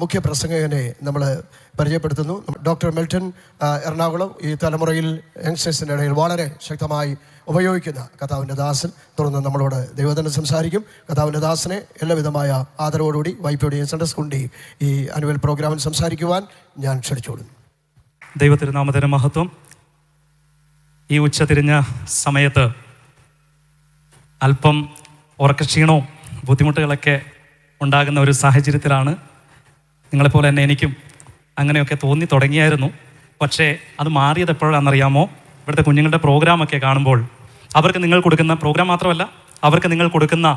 മുഖ്യ പ്രസംഗകനെ നമ്മൾ പരിചയപ്പെടുത്തുന്നു. ഡോക്ടർ മിൽട്ടൺ എറണാകുളം ഈ തലമുറയിൽ യങ്സ്റ്റേഴ്സിൻ്റെ ഇടയിൽ വളരെ ശക്തമായി ഉപയോഗിക്കുന്ന കർത്താവിൻ്റെ ദാസൻ. തുടർന്ന് നമ്മളോട് ദൈവത്തിൻ്റെ സംസാരിക്കും. കർത്താവിൻ്റെ ദാസനെ എല്ലാവിധമായ ആദരവോടുകൂടി വൈപ്പിയുടെയും സൺഡേ സ്കൂളിൻ്റെയും ഈ ആനുവൽ പ്രോഗ്രാമിൽ സംസാരിക്കുവാൻ ഞാൻ ക്ഷണിച്ചോളുന്നു. ദൈവത്തിരുനാമത്തിന് മഹത്വം. ഈ ഉച്ചതിരിഞ്ഞ സമയത്ത് അല്പം ഉറക്കക്ഷീണവും ബുദ്ധിമുട്ടുകളൊക്കെ ഉണ്ടാകുന്ന ഒരു സാഹചര്യത്തിലാണ്. നിങ്ങളെപ്പോലെ തന്നെ എനിക്കും അങ്ങനെയൊക്കെ തോന്നി തുടങ്ങിയായിരുന്നു. പക്ഷേ അത് മാറിയത് എപ്പോഴാണെന്നറിയാമോ? ഇവിടുത്തെ കുഞ്ഞുങ്ങളുടെ പ്രോഗ്രാമൊക്കെ കാണുമ്പോൾ, അവർക്ക് നിങ്ങൾ കൊടുക്കുന്ന പ്രോഗ്രാം മാത്രമല്ല, അവർക്ക് നിങ്ങൾ കൊടുക്കുന്ന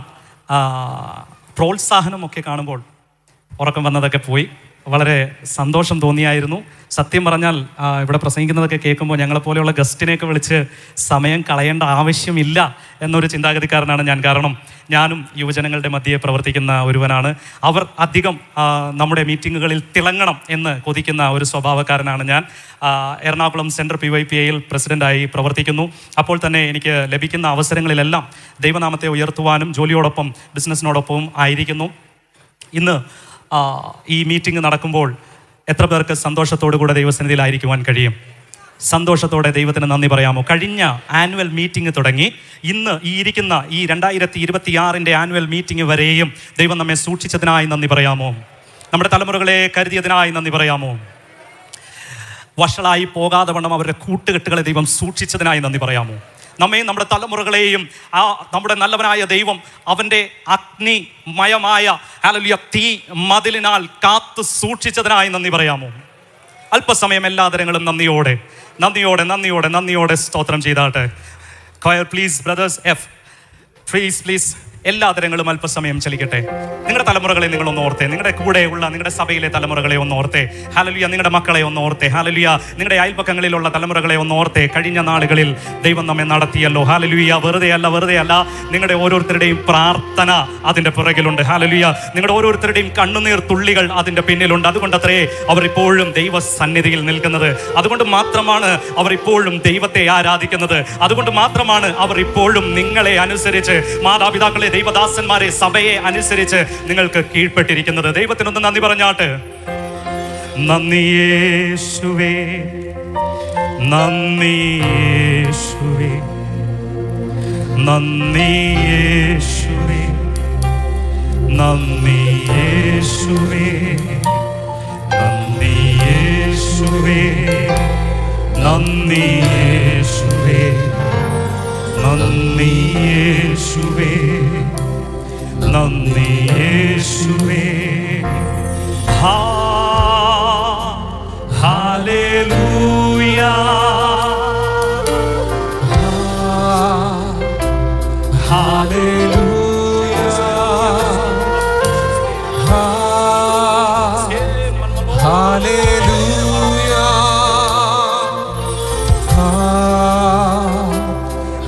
പ്രോത്സാഹനമൊക്കെ കാണുമ്പോൾ ഉറക്കം വന്നതൊക്കെ പോയി. വളരെ സന്തോഷം തോന്നിയായിരുന്നു. സത്യം പറഞ്ഞാൽ ഇവിടെ പ്രസംഗിക്കുന്നതൊക്കെ കേൾക്കുമ്പോൾ ഞങ്ങളെപ്പോലെയുള്ള ഗസ്റ്റിനെയൊക്കെ വിളിച്ച് സമയം കളയേണ്ട ആവശ്യമില്ല എന്നൊരു ചിന്താഗതിക്കാരനാണ് ഞാൻ. കാരണം ഞാനും യുവജനങ്ങളുടെ മധ്യേ പ്രവർത്തിക്കുന്ന ഒരുവനാണ്. അവർ അധികം നമ്മുടെ മീറ്റിങ്ങുകളിൽ തിളങ്ങണം എന്ന് കൊതിക്കുന്ന ഒരു സ്വഭാവക്കാരനാണ് ഞാൻ. എറണാകുളം സെൻട്രൽ PYPAയിൽ പ്രസിഡൻ്റായി പ്രവർത്തിക്കുന്നു. അപ്പോൾ തന്നെ എനിക്ക് ലഭിക്കുന്ന അവസരങ്ങളിലെല്ലാം ദൈവനാമത്തെ ഉയർത്തുവാനും ജോലിയോടൊപ്പം ബിസിനസ്സിനോടൊപ്പവും ആയിരിക്കുന്നു. ഇന്ന് ഈ മീറ്റിംഗ് നടക്കുമ്പോൾ എത്ര പേർക്ക് സന്തോഷത്തോടു കൂടെ ദൈവസന്നിധിയിലായിരിക്കുവാൻ കഴിയും? സന്തോഷത്തോടെ ദൈവത്തിന് നന്ദി പറയാമോ? കഴിഞ്ഞ ആനുവൽ മീറ്റിംഗ് തുടങ്ങി ഇന്ന് ഈ ഇരിക്കുന്ന ഈ 2026 ആനുവൽ മീറ്റിംഗ് വരെയും ദൈവം നമ്മെ സൂക്ഷിച്ചതിനായി നന്ദി പറയാമോ? നമ്മുടെ തലമുറകളെ കരുതിയതിനായി നന്ദി പറയാമോ? വഷളായി പോകാതെ വണ്ണം അവരുടെ കൂട്ടുകെട്ടുകളെ ദൈവം സൂക്ഷിച്ചതിനായി നന്ദി പറയാമോ? നമ്മയും നമ്മുടെ തലമുറകളെയും നമ്മുടെ നല്ലവനായ ദൈവം അവൻ്റെ അഗ്നിമയമായ ഹല്ലേലൂയ തീ മതിലിനാൽ കാത്തു സൂക്ഷിച്ചതിനായി നന്ദി പറയാമോ? അല്പസമയം എല്ലാ തരങ്ങളും നന്ദിയോടെ സ്തോത്രം ചെയ്താട്ടെ. കൊയർ പ്ലീസ്, ബ്രദേഴ്സ് എഫ് പ്ലീസ് എല്ലാ തരങ്ങളും അല്പസമയം ചലിക്കട്ടെ. നിങ്ങളുടെ തലമുറകളെ നിങ്ങളൊന്ന് ഓർത്തേ. നിങ്ങളുടെ കൂടെയുള്ള നിങ്ങളുടെ സഭയിലെ തലമുറകളെ ഒന്ന് ഓർത്തേ. ഹല്ലേലൂയ. നിങ്ങളുടെ മക്കളെ ഒന്ന് ഓർത്തേ. ഹല്ലേലൂയ. നിങ്ങളുടെ അയൽപക്കങ്ങളിലുള്ള തലമുറകളെ ഒന്ന് ഓർത്തേ. കഴിഞ്ഞ നാളുകളിൽ ദൈവം നമ്മെ നടത്തിയല്ലോ. ഹല്ലേലൂയ. വെറുതെ അല്ല. നിങ്ങളുടെ ഓരോരുത്തരുടെയും പ്രാർത്ഥന അതിൻ്റെ പുറകിലുണ്ട്. ഹല്ലേലൂയ. നിങ്ങളുടെ ഓരോരുത്തരുടെയും കണ്ണുനീർ തുള്ളികൾ അതിൻ്റെ പിന്നിലുണ്ട്. അതുകൊണ്ടത്രേ അവർ ഇപ്പോഴും ദൈവ സന്നിധിയിൽ നിൽക്കുന്നത്. അതുകൊണ്ട് മാത്രമാണ് അവർ ഇപ്പോഴും ദൈവത്തെ ആരാധിക്കുന്നത്. അതുകൊണ്ട് മാത്രമാണ് അവർ ഇപ്പോഴും നിങ്ങളെ അനുസരിച്ച്, മാതാപിതാക്കളെ, ദൈവദാസന്മാരെ, സഭയെ അനുസരിച്ച് നിങ്ങൾക്ക് കീഴ്പ്പെട്ടിരിക്കുന്നത്. ദൈവത്തിനൊന്ന് നന്ദി പറഞ്ഞാട്ട്. നന്ദി യേശുവേ, നന്ദി യേശുവേ, നന്ദി യേശുവേ, നന്ദി യേശുവേ, നന്ദി യേശുവേ, നന്ദി യേശുവേ, നന്ദി യേശുവേ, നന്ദി യേശുവേ. Hallelujah, hallelujah, hallelujah,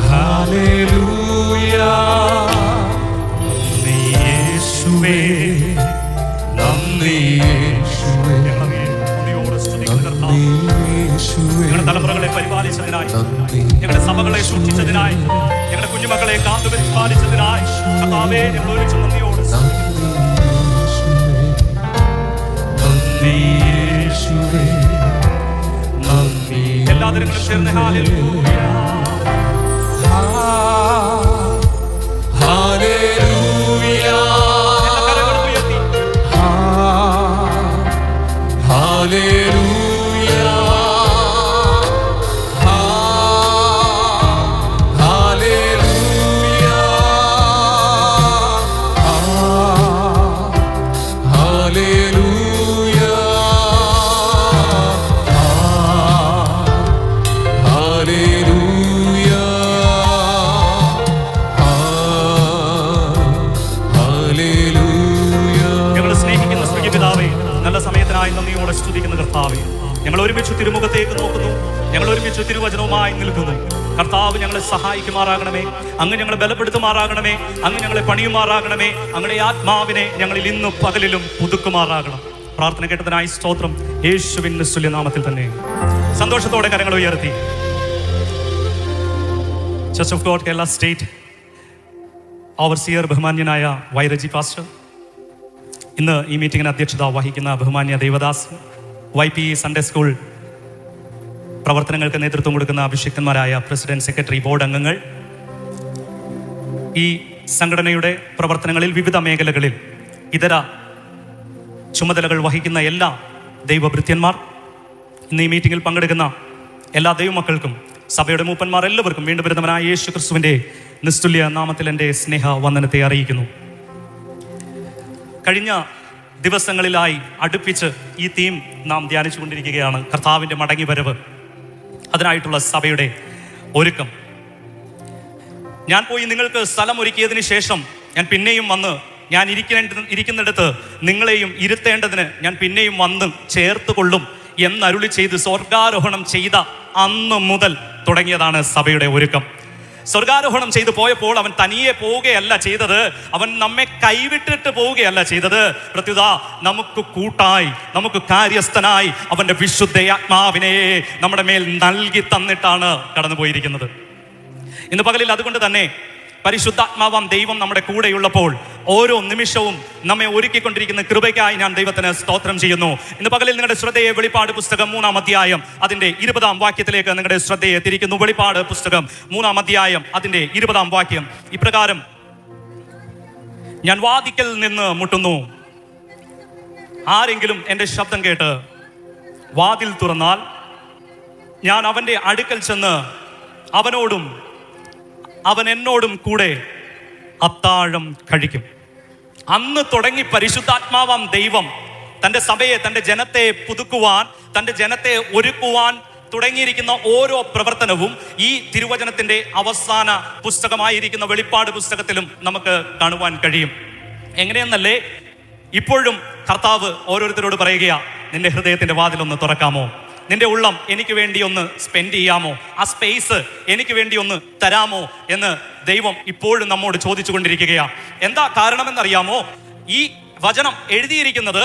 hallelujah. നന്ദി യേശുവേ, നന്ദി യേശുവേ, നന്ദിയോടെ സ്തുതിക്കുന്ന കർത്താവേ, ഞങ്ങളുടെ തലമുറകളെ പരിപാലിച്ചതിനായി, ഞങ്ങളുടെ സഭകളെ സൂക്ഷിച്ചതിനായി, ഞങ്ങളുടെ കുഞ്ഞുമക്കളെ കാത്തു പരിപാലിച്ചതിനായി കർത്താവേ, ഞങ്ങൾ ഒരുമിച്ച് നന്ദിയോടെ നന്ദി യേശുവേ, നന്ദി. എല്ലാവരും ചേർന്ന് hallelujah, hallelujah, hallelujah, hallelujah, hallelujah, hallelujah, hallelujah. ഞങ്ങൾ സ്നേഹിക്കുന്ന സ്വർഗ്ഗപിതാവേ, നല്ല സമയത്തിനായി നന്ദിയോടെ സ്തുതിക്കുന്ന കർത്താവേ, ഞങ്ങൾ ഒരുമിച്ച് തിരുമുഖത്തേക്ക് നോക്കുന്നു. ഞങ്ങൾ ഒരുമിച്ച് തിരുവചനവുമായി നിൽക്കുന്നു. കർത്താവ് ഞങ്ങളെ സഹായിക്കുമാറാകണമേ. അങ്ങ് ഞങ്ങളെ ബലപ്പെടുത്തുമാറാകണമേ. അങ്ങ് ഞങ്ങളെ പണിയുമാറാകണമേ. അങ്ങയുടെ ആത്മാവിനെ ഞങ്ങളിൽ ഇന്നും പകലിലും പുതുക്കുമാറാകണം. പ്രാർത്ഥന കേട്ടതിനായി സ്തോത്രം. യേശുവിൻ നിസ്തുല്യ നാമത്തിൽ തന്നെ സന്തോഷത്തോടെ കരങ്ങൾ ഉയർത്തി. Church of God Kerala state overseer ബഹുമാന്യനായ വൈരജി പാസ്റ്റർ, ഇന്ന് ഈ മീറ്റിങ്ങിന് അധ്യക്ഷത വഹിക്കുന്ന ബഹുമാന്യ ദേവദാസ്, YP സൺഡേ സ്കൂൾ പ്രവർത്തനങ്ങൾക്ക് നേതൃത്വം കൊടുക്കുന്ന അഭിഷിക്തന്മാരായ പ്രസിഡന്റ്, സെക്രട്ടറി, ബോർഡ് അംഗങ്ങൾ, ഈ സംഘടനയുടെ പ്രവർത്തനങ്ങളിൽ വിവിധ മേഖലകളിൽ ഇതര ചുമതലകൾ വഹിക്കുന്ന എല്ലാ ദൈവഭൃത്യന്മാർ, ഇന്ന് ഈ മീറ്റിങ്ങിൽ പങ്കെടുക്കുന്ന എല്ലാ ദൈവമക്കൾക്കും, സഭയുടെ മൂപ്പന്മാർ എല്ലാവർക്കും വീണ്ടും വരുന്നവനായ യേശു ക്രിസ്തുവിൻ്റെ നിസ്തുല്യ നാമത്തിൽ എൻ്റെ സ്നേഹ വന്ദനത്തെ അറിയിക്കുന്നു. കഴിഞ്ഞ ദിവസങ്ങളിലായി അടുപ്പിച്ച് ഈ തീം നാം ധ്യാനിച്ചു കൊണ്ടിരിക്കുകയാണ്, കർത്താവിൻ്റെ മടങ്ങിവരവ്, അതിനായിട്ടുള്ള സഭയുടെ ഒരുക്കം. ഞാൻ പോയി നിങ്ങൾക്ക് സ്ഥലം ഒരുക്കിയതിന് ശേഷം ഞാൻ പിന്നെയും വന്ന് ഞാൻ ഇരിക്കുന്നിടത്ത് നിങ്ങളെയും ഇരുത്തേണ്ടതിന് ഞാൻ പിന്നെയും വന്ന് ചേർത്ത് കൊള്ളും എന്നരുളി ചെയ്ത് സ്വർഗാരോഹണം ചെയ്ത അന്ന് മുതൽ തുടങ്ങിയതാണ് സഭയുടെ ഒരുക്കം. സ്വർഗാരോഹണം ചെയ്തു പോയപ്പോൾ അവൻ തനിയെ പോവുകയല്ല ചെയ്തത്, അവൻ നമ്മെ കൈവിട്ടിട്ട് പോവുകയല്ല ചെയ്തത്. പ്രത്യുത നമുക്ക് കൂട്ടായി, നമുക്ക് കാര്യസ്ഥനായി അവൻ്റെ വിശുദ്ധയാത്മാവിനെ നമ്മുടെ മേൽ നൽകി തന്നിട്ടാണ് കടന്നുപോയിരിക്കുന്നത്. ഇന്ന് പകലിൽ അതുകൊണ്ട് തന്നെ പരിശുദ്ധാത്മാവാം ദൈവം നമ്മുടെ കൂടെയുള്ളപ്പോൾ ഓരോ നിമിഷവും നമ്മെ ഒരുക്കിക്കൊണ്ടിരിക്കുന്ന കൃപയ്ക്കായി ഞാൻ ദൈവത്തിന് സ്തോത്രം ചെയ്യുന്നു. ഇന്ന് പകലിൽ നിങ്ങളുടെ ശ്രദ്ധയെ വെളിപ്പാട് പുസ്തകം 3-ാം അധ്യായം അതിൻ്റെ 20-ാം വാക്യത്തിലേക്ക് നിങ്ങളുടെ ശ്രദ്ധയെ തിരിക്കുന്നു. വെളിപ്പാട് പുസ്തകം 3-ാം അധ്യായം അതിൻ്റെ 20-ാം വാക്യം ഇപ്രകാരം: ഞാൻ വാതിക്കൽ നിന്ന് മുട്ടുന്നു, ആരെങ്കിലും എൻ്റെ ശബ്ദം കേട്ട് വാതിൽ തുറന്നാൽ ഞാൻ അവൻ്റെ അടുക്കൽ ചെന്ന് അവനോടും അവൻ എന്നോടും കൂടെ അത്താഴം കഴിക്കും. അന്ന് തുടങ്ങി പരിശുദ്ധാത്മാവാം ദൈവം തൻ്റെ സഭയെ, തൻ്റെ ജനത്തെ പുതുക്കുവാൻ, തൻ്റെ ജനത്തെ ഒരുക്കുവാൻ തുടങ്ങിയിരിക്കുന്ന ഓരോ പ്രവർത്തനവും ഈ തിരുവചനത്തിൻ്റെ അവസാന പുസ്തകമായിരിക്കുന്ന വെളിപ്പാട് പുസ്തകത്തിലും നമുക്ക് കാണുവാൻ കഴിയും. എങ്ങനെയെന്നല്ലേ, ഇപ്പോഴും കർത്താവ് ഓരോരുത്തരോട് പറയുകയാ, നിന്റെ ഹൃദയത്തിൻ്റെ വാതിലൊന്ന് തുറക്കാമോ, നിന്റെ ഉള്ളം എനിക്ക് വേണ്ടി ഒന്ന് സ്പെൻഡ് ചെയ്യാമോ, ആ സ്പേസ് എനിക്ക് വേണ്ടി ഒന്ന് തരാമോ എന്ന് ദൈവം ഇപ്പോഴും നമ്മോട് ചോദിച്ചു കൊണ്ടിരിക്കുകയാണ്. എന്താ കാരണമെന്നറിയാമോ? ഈ വചനം എഴുതിയിരിക്കുന്നത്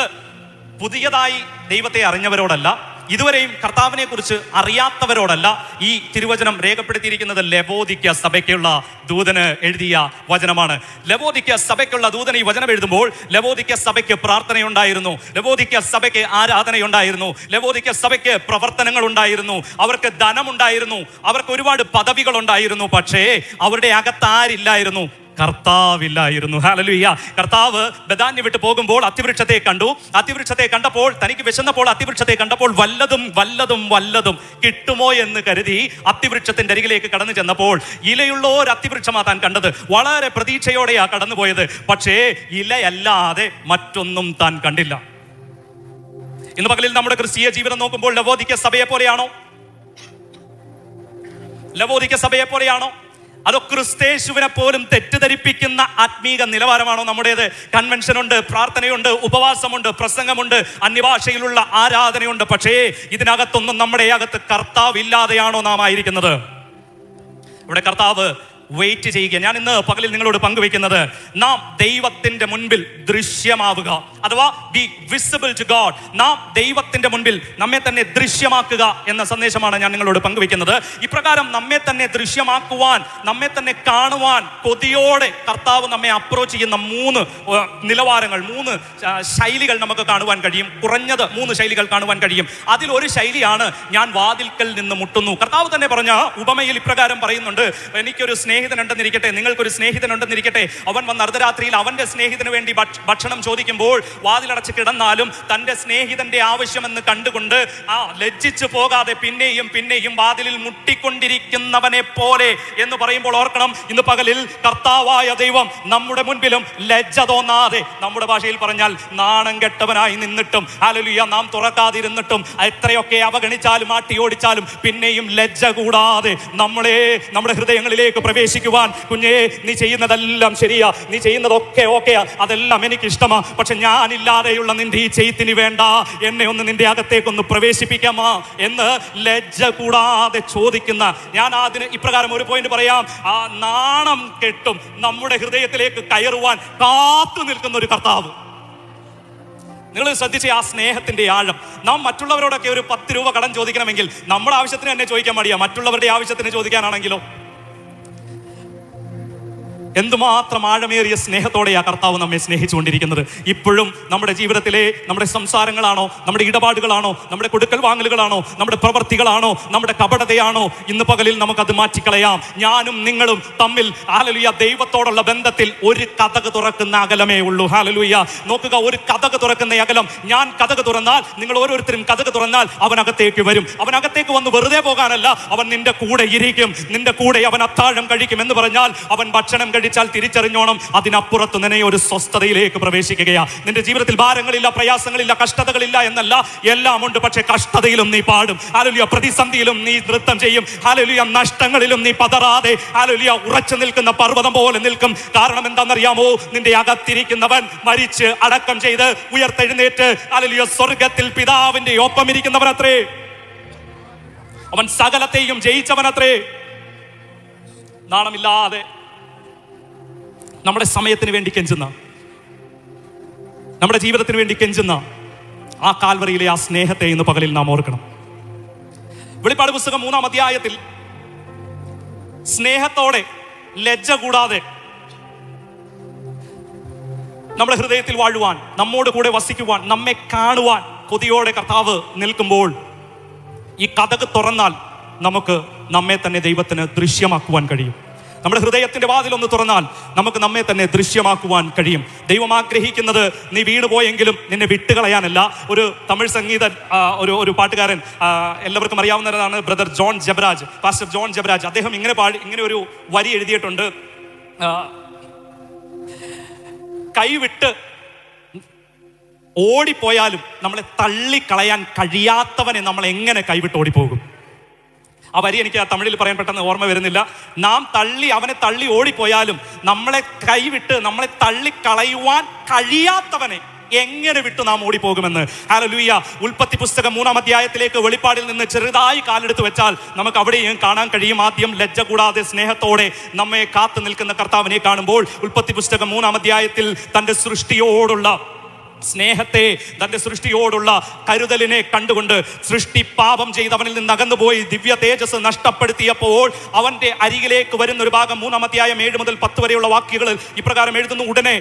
പുതിയതായി ദൈവത്തെ അറിഞ്ഞവരോടല്ല, ഇതുവരെയും കർത്താവിനെ കുറിച്ച് അറിയാത്തവരോടല്ല. ഈ തിരുവചനം രേഖപ്പെടുത്തിയിരിക്കുന്നത് ലവോദിക്ക സഭയ്ക്കുള്ള ദൂതന് എഴുതിയ വചനമാണ്. ലവോദിക്ക സഭയ്ക്കുള്ള ദൂതൻ ഈ വചനം എഴുതുമ്പോൾ ലവോദിക്ക സഭയ്ക്ക് പ്രാർത്ഥനയുണ്ടായിരുന്നു, ലവോദിക്ക സഭയ്ക്ക് ആരാധനയുണ്ടായിരുന്നു, ലവോദിക്ക സഭയ്ക്ക് പ്രവർത്തനങ്ങൾ ഉണ്ടായിരുന്നു, അവർക്ക് ധനമുണ്ടായിരുന്നു, അവർക്ക് ഒരുപാട് പദവികൾ ഉണ്ടായിരുന്നു. പക്ഷേ അവരുടെ അകത്ത് ആരില്ലായിരുന്നു? കർത്താവില്ലായിരുന്നു. ഹല്ലേലൂയ. കർത്താവ് ബഥാന്യ വിട്ട് പോകുമ്പോൾ അത്തിവൃക്ഷത്തെ കണ്ടു. അത്തിവൃക്ഷത്തെ കണ്ടപ്പോൾ, തനിക്ക് വിശന്നപ്പോൾ അത്തിവൃക്ഷത്തെ കണ്ടപ്പോൾ വല്ലതും കിട്ടുമോ എന്ന് കരുതി അത്തിവൃക്ഷത്തിന്റെ അരികിലേക്ക് കടന്നു ചെന്നപ്പോൾ ഇലയുള്ള ഒരു അത്തിവൃക്ഷമാണ് താൻ കണ്ടത്. വളരെ പ്രതീക്ഷയോടെയാ കടന്നുപോയത്. പക്ഷേ ഇലയല്ലാതെ മറ്റൊന്നും താൻ കണ്ടില്ല. ഇന്ന് പകലിൽ നമ്മുടെ ക്രിസ്തീയ ജീവിതം നോക്കുമ്പോൾ ലവോദിക്ക സഭയെ പോലെയാണോ? ലവോദിക്ക സഭയെ പോലെയാണോ? അതോ ക്രിസ്തേശുവിനെ പോലും തെറ്റിദ്ധരിപ്പിക്കുന്ന ആത്മീക നിലവാരമാണോ നമ്മുടേത്? കൺവെൻഷനുണ്ട്, പ്രാർത്ഥനയുണ്ട്, ഉപവാസമുണ്ട്, പ്രസംഗമുണ്ട്, അന്യഭാഷയിലുള്ള ആരാധനയുണ്ട്. പക്ഷേ ഇതിനകത്തൊന്നും നമ്മുടെ അകത്ത് കർത്താവ് ഇല്ലാതെയാണോ നാം ആയിരിക്കുന്നത്? ഇവിടെ കർത്താവ് വെയിറ്റ് ചെയ്യുക. ഞാൻ ഇന്ന് പകലിൽ നിങ്ങളോട് പങ്കുവെക്കുന്നത്, നാം ദൈവത്തിന്റെ മുൻപിൽ ദൃശ്യമാവുക, അഥവാ ബി വിസിബിൾ ടു ഗോഡ്. നാം ദൈവത്തിന്റെ മുൻപിൽ നമ്മെ തന്നെ ദൃശ്യമാക്കുക എന്ന സന്ദേശമാണ് ഞാൻ നിങ്ങളോട് പങ്കുവെക്കുന്നത്. ഇപ്രകാരം നമ്മെ തന്നെ ദൃശ്യമാക്കുവാൻ, നമ്മെ തന്നെ കാണുവാൻ കൊതിയോടെ കർത്താവ് നമ്മെ അപ്രോച്ച് ചെയ്യുന്ന 3 നിലവാരങ്ങൾ, 3 ശൈലികൾ നമുക്ക് കാണുവാൻ കഴിയും. കുറഞ്ഞത് 3 ശൈലികൾ കാണുവാൻ കഴിയും. അതിലൊരു ശൈലിയാണ് ഞാൻ വാതിൽക്കൽ നിന്ന് മുട്ടുന്നു. കർത്താവ് തന്നെ പറഞ്ഞ ഉപമയിൽ ഇപ്രകാരം പറയുന്നുണ്ട്: എനിക്കൊരു സ്നേഹിതനുണ്ടെന്നിരിക്കട്ടെ, നിങ്ങൾക്കൊരു സ്നേഹിതനുണ്ടെന്നിരിക്കട്ടെ. അവൻ വന്ന് അർദ്ധരാത്രിയിൽ അവന്റെ സ്നേഹിതന് വേണ്ടി ഭക്ഷണം ചോദിക്കുമ്പോൾ വാതിലടച്ച് കിടന്നാലും തന്റെ സ്നേഹിതന്റെ ആവശ്യമെന്ന് കണ്ടുകൊണ്ട് ലജ്ജിച്ചു പോകാതെ പിന്നെയും വാതിലിൽ മുട്ടിക്കൊണ്ടിരിക്കുന്നവനെ പോലെ എന്ന് പറയുമ്പോൾ ഓർക്കണം, ഇന്ന് പകലിൽ കർത്താവായ ദൈവം നമ്മുടെ മുൻപിലും ലജ്ജ തോന്നാതെ, നമ്മുടെ ഭാഷയിൽ പറഞ്ഞാൽ നാണം കെട്ടവനായി നിന്നിട്ടും, ഹല്ലേലൂയ, നാം തുറക്കാതിരുന്നിട്ടും, എത്രയൊക്കെ അവഗണിച്ചാലും ആട്ടിയോടിച്ചാലും പിന്നെയും ലജ്ജ കൂടാതെ നമ്മുടെ ഹൃദയങ്ങളിലേക്ക് പ്രവേശിക്കുവാൻ, കുഞ്ഞേ നീ ചെയ്യുന്നതെല്ലാം ശരിയാ, നീ ചെയ്യുന്നതൊക്കെ ഓക്കെയാ, അതെല്ലാം എനിക്ക് ഇഷ്ടമാ, പക്ഷെ ഞാനില്ലാതെയുള്ള നിന്റെ ഈ ചെയ്ത്തിന് വേണ്ട, എന്നെ ഒന്ന് നിന്റെ അകത്തേക്കൊന്ന് പ്രവേശിപ്പിക്കാമോ എന്ന് ലജ്ജ കൂടാതെ ചോദിക്കുന്ന, ഞാൻ അതിന് ഇപ്രകാരം ഒരു പോയിന്റ് പറയാം, ആ നാണം കെട്ടും നമ്മുടെ ഹൃദയത്തിലേക്ക് കയറുവാൻ കാത്തു നിൽക്കുന്ന ഒരു കർത്താവ്. നിങ്ങൾ ശ്രദ്ധിച്ച ആ സ്നേഹത്തിന്റെ ആഴം. നാം മറ്റുള്ളവരോടൊക്കെ ഒരു 10 രൂപ കടം ചോദിക്കണമെങ്കിൽ നമ്മുടെ ആവശ്യത്തിന് തന്നെ ചോദിക്കാൻ മടിയാ, മറ്റുള്ളവരുടെ ആവശ്യത്തിന് ചോദിക്കാനാണെങ്കിലോ? എന്തുമാത്രം ആഴമേറിയ സ്നേഹത്തോടെയാ കർത്താവ് നമ്മെ സ്നേഹിച്ചുകൊണ്ടിരിക്കുന്നത്. ഇപ്പോഴും നമ്മുടെ ജീവിതത്തിലെ നമ്മുടെ സംസാരങ്ങളാണോ, നമ്മുടെ ഇടപാടുകളാണോ, നമ്മുടെ കൊടുക്കൽ വാങ്ങലുകളാണോ, നമ്മുടെ പ്രവർത്തികളാണോ, നമ്മുടെ കപടതയാണോ, ഇന്ന് പകലിൽ നമുക്കത് മാറ്റിക്കളയാം. ഞാനും നിങ്ങളും തമ്മിൽ ഹല്ലേലൂയ ദൈവത്തോടുള്ള ബന്ധത്തിൽ ഒരു കതക് തുറക്കുന്ന അകലമേ ഉള്ളൂ. ഹല്ലേലൂയ. നോക്കുക, ഒരു കതക് തുറക്കുന്ന അകലം. ഞാൻ കതക് തുറന്നാൽ, നിങ്ങൾ ഓരോരുത്തരും കതക് തുറന്നാൽ അവനകത്തേക്ക് വരും. അവനകത്തേക്ക് വന്ന് വെറുതെ പോകാനല്ല, അവൻ നിന്റെ കൂടെ ഇരിക്കും. നിന്റെ കൂടെ അവൻ അത്താഴം കഴിക്കും. എന്ന് പറഞ്ഞാൽ അവൻ ഭക്ഷണം കഴിച്ചാൽ തിരിച്ചറിഞ്ഞോണം, അതിനപ്പുറത്ത് നിന്നെ ഒരു സ്വസ്ഥതയിലേക്ക് പ്രവേശിക്കുകയാ. നിന്റെ ജീവിതത്തിൽ ഭാരങ്ങളില്ല, പ്രയാസങ്ങളില്ല, കഷ്ടതകളില്ല എന്നല്ല, എല്ലാം ഉണ്ട്. പക്ഷെ കഷ്ടതയിലും നീ പാടും. ഹല്ലേലൂയ. പ്രതിസന്ധിയിലും നീ നൃത്തം ചെയ്യും. ഹല്ലേലൂയ. നഷ്ടങ്ങളിലും നീ പതറാതെ ഹല്ലേലൂയ ഉറച്ചു നിൽക്കുന്ന പർവ്വതം പോലെ നിൽക്കും. കാരണം എന്താണെന്നറിയാമോ? നിന്റെ അകത്തിരിക്കുന്നവൻ മരിച്ച് അടക്കം ചെയ്ത് ഉയർത്തെഴുന്നേറ്റ് ഹല്ലേലൂയ സ്വർഗത്തിൽ പിതാവിന്റെ ഒപ്പം ഇരിക്കുന്നവനത്രേ. അവൻ സകലത്തെയും ജയിച്ചവനത്രേ. നാണമില്ലാതെ നമ്മുടെ സമയത്തിന് വേണ്ടി കെഞ്ചുന്ന, നമ്മുടെ ജീവിതത്തിന് വേണ്ടി കെഞ്ചുന്ന ആ കാൽവറിയിലെ ആ സ്നേഹത്തെ ഇന്ന് പകലിൽ നാം ഓർക്കണം. വെളിപ്പാട് പുസ്തകം 3-ാം അധ്യായത്തിൽ സ്നേഹത്തോടെ, ലജ്ജ കൂടാതെ നമ്മുടെ ഹൃദയത്തിൽ വാഴുവാൻ, നമ്മോട് കൂടെ വസിക്കുവാൻ, നമ്മെ കാണുവാൻ കൊതിയോടെ കർത്താവ് നിൽക്കുമ്പോൾ ഈ കതക് തുറന്നാൽ നമുക്ക് നമ്മെ തന്നെ ദൈവത്തിന് ദൃശ്യമാക്കുവാൻ കഴിയും. നമ്മുടെ ഹൃദയത്തിന്റെ വാതിലൊന്ന് തുറന്നാൽ നമുക്ക് നമ്മെ തന്നെ ദൃശ്യമാക്കുവാൻ കഴിയും. ദൈവം ആഗ്രഹിക്കുന്നത് നീ വീണുപോയെങ്കിലും നിന്നെ വിട്ടുകളയാനല്ല. ഒരു തമിഴ് സംഗീത ഒരു പാട്ടുകാരൻ, എല്ലാവർക്കും അറിയാവുന്നതാണ്, brother John Jebaraj, pastor John Jebaraj. അദ്ദേഹം ഇങ്ങനെ ഒരു വരി എഴുതിയിട്ടുണ്ട്. കൈവിട്ട് ഓടിപ്പോയാലും നമ്മളെ തള്ളിക്കളയാൻ കഴിയാത്തവനെ നമ്മൾ എങ്ങനെ കൈവിട്ട് ഓടിപ്പോകും? ആ വരി എനിക്ക് ആ തമിഴിൽ പറയാൻ പെട്ടെന്ന് ഓർമ്മ വരുന്നില്ല. അവനെ തള്ളി ഓടിപ്പോയാലും നമ്മളെ കൈവിട്ട് നമ്മളെ തള്ളിക്കളയുവാൻ കഴിയാത്തവനെ എങ്ങനെ വിട്ടു നാം ഓടിപ്പോകുമെന്ന്. ഹല്ലേലൂയ. ഉൽപ്പത്തി പുസ്തകം 3-ാം അധ്യായത്തിലേക്ക് വെളിപ്പാടിൽ നിന്ന് ചെറുതായി കാലെടുത്ത് വെച്ചാൽ നമുക്ക് അവിടെയും കാണാൻ കഴിയും. ആദ്യം ലജ്ജ കൂടാതെ സ്നേഹത്തോടെ നമ്മെ കാത്തു നിൽക്കുന്ന കർത്താവിനെ കാണുമ്പോൾ ഉൽപ്പത്തി പുസ്തകം 3-ാം അധ്യായത്തിൽ തന്റെ സൃഷ്ടിയോടുള്ള സ്നേഹത്തെ, തന്റെ സൃഷ്ടിയോടുള്ള കരുതലിനെ കണ്ടുകൊണ്ട്, സൃഷ്ടി പാപം ചെയ്ത് അവനിൽ നിന്ന് അകന്നുപോയി ദിവ്യ തേജസ് നഷ്ടപ്പെടുത്തിയപ്പോൾ അവന്റെ അരികിലേക്ക് വരുന്ന ഒരു ഭാഗം 3-ാം അധ്യായം 7 മുതൽ 10 വരെയുള്ള വാക്യങ്ങളിൽ ഇപ്രകാരം എഴുതുന്നു. ഉടനെ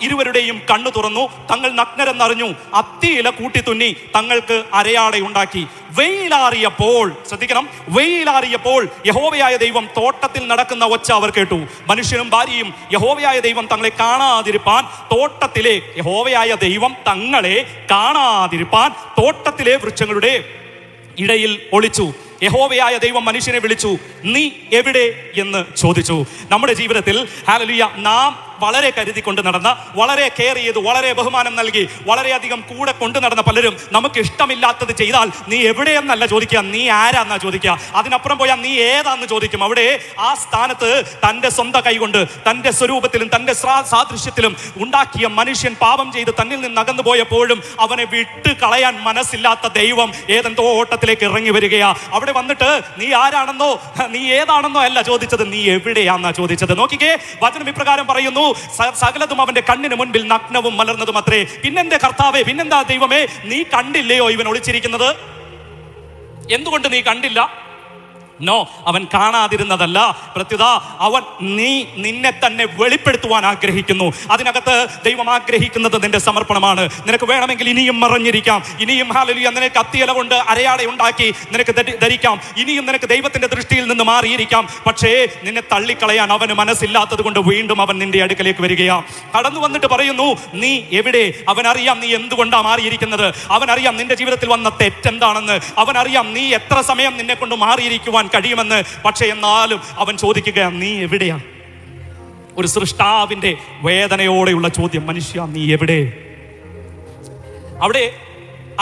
ഇരുവരുടെയും കണ്ണു തുറന്നു, തങ്ങൾ നഗ്നരെന്നറിഞ്ഞു, അത്തിയില കൂട്ടിത്തുന്നി തങ്ങൾക്ക് അരയാടയുണ്ടാക്കി. വെയിലാറിയപ്പോൾ, ശ്രദ്ധിക്കണം, വെയിലാറിയപ്പോൾ യഹോവയായ ദൈവം തോട്ടത്തിൽ നടക്കുന്ന ഒച്ച അവർ കേട്ടു. മനുഷ്യനും ഭാര്യയും യഹോവയായ ദൈവം തങ്ങളെ കാണാതിരിപ്പാൻ തോട്ടത്തിലെ, യഹോവയായ ദൈവം തങ്ങളെ കാണാതിരിപ്പാൻ തോട്ടത്തിലെ വൃക്ഷങ്ങളുടെ ഇടയിൽ ഒളിച്ചു. യഹോവയായ ദൈവം മനുഷ്യനെ വിളിച്ചു, നീ എവിടെ എന്ന് ചോദിച്ചു. നമ്മുടെ ജീവിതത്തിൽ ഹല്ലേലൂയ നാം വളരെ കരുതിക്കൊണ്ട് നടന്ന, വളരെ കെയർ ചെയ്ത്, വളരെ ബഹുമാനം നൽകി, വളരെയധികം കൂടെ കൊണ്ടു നടന്ന പലരും നമുക്ക് ഇഷ്ടമില്ലാത്തത് ചെയ്താൽ നീ എവിടെയെന്നല്ല ചോദിക്കുക, നീ ആരാന്നാ ചോദിക്കുക. അതിനപ്പുറം പോയാൽ നീ ഏതാന്ന് ചോദിക്കും. അവിടെ ആ സ്ഥാനത്ത് തൻ്റെ സ്വന്തം കൈകൊണ്ട്, തൻ്റെ സ്വരൂപത്തിലും തൻ്റെ സാദൃശ്യത്തിലും ഉണ്ടാക്കിയ മനുഷ്യൻ പാപം ചെയ്ത് തന്നിൽ നിന്ന് അകന്നു പോയപ്പോഴും അവനെ വിട്ട് കളയാൻ മനസ്സില്ലാത്ത ദൈവം ഏതെന്തോ ഓട്ടത്തിലേക്ക് ഇറങ്ങി വരികയാ. അവിടെ വന്നിട്ട് നീ ആരാണെന്നോ നീ ഏതാണെന്നോ അല്ല ചോദിച്ചത്, നീ എവിടെയാന്നാ ചോദിച്ചത്. നോക്കിക്കേ, വചനം ഇപ്രകാരം പറയുന്നു, സകലതും അവന്റെ കണ്ണിന് മുൻപിൽ നഗ്നവും മലർന്നതും അത്രേ. പിന്നെന്താ കർത്താവേ, പിന്നെന്താ ദൈവമേ, നീ കണ്ടില്ലയോ ഇവൻ ഒളിച്ചിരിക്കുന്നത്? എന്തുകൊണ്ട് നീ കണ്ടില്ല? നോ, അവൻ കാണാതിരുന്നതല്ല, പ്രത്യുത അവൻ നിന്നെ തന്നെ വെളിപ്പെടുത്തുവാൻ ആഗ്രഹിക്കുന്നു. അതിനകത്ത് ദൈവം ആഗ്രഹിക്കുന്നത് നിന്റെ സമർപ്പണമാണ്. നിനക്ക് വേണമെങ്കിൽ ഇനിയും മറഞ്ഞിരിക്കാം, ഇനിയും ഹല്ലേലൂയ നിനക്ക് അത്തിയില കൊണ്ട് അരയാട ഉണ്ടാക്കി നിനക്ക് ധരിക്കാം, ഇനിയും നിനക്ക് ദൈവത്തിന്റെ ദൃഷ്ടിയിൽ നിന്ന് മാറിയിരിക്കാം. പക്ഷേ നിന്നെ തള്ളിക്കളയാൻ അവന് മനസ്സില്ലാത്തത് കൊണ്ട് വീണ്ടും അവൻ നിന്റെ അടുക്കലേക്ക് വരികയാ. കടന്നു വന്നിട്ട് പറയുന്നു, നീ എവിടെ? അവനറിയാം നീ എന്തുകൊണ്ടാണ് മാറിയിരിക്കുന്നത്. അവനറിയാം നിന്റെ ജീവിതത്തിൽ വന്ന തെറ്റെന്താണെന്ന്. അവനറിയാം നീ എത്ര സമയം നിന്നെ കൊണ്ട് മാറിയിരിക്കുവാൻ കഴിയുമെന്ന്. പക്ഷെ എന്നാലും അവൻ ചോദിക്കുക, നീ എവിടെയാണ്? ഒരു സൃഷ്ടാവിന്റെ വേദനയോടെയുള്ള ചോദ്യം, മനുഷ്യ നീ എവിടെ? അവിടെ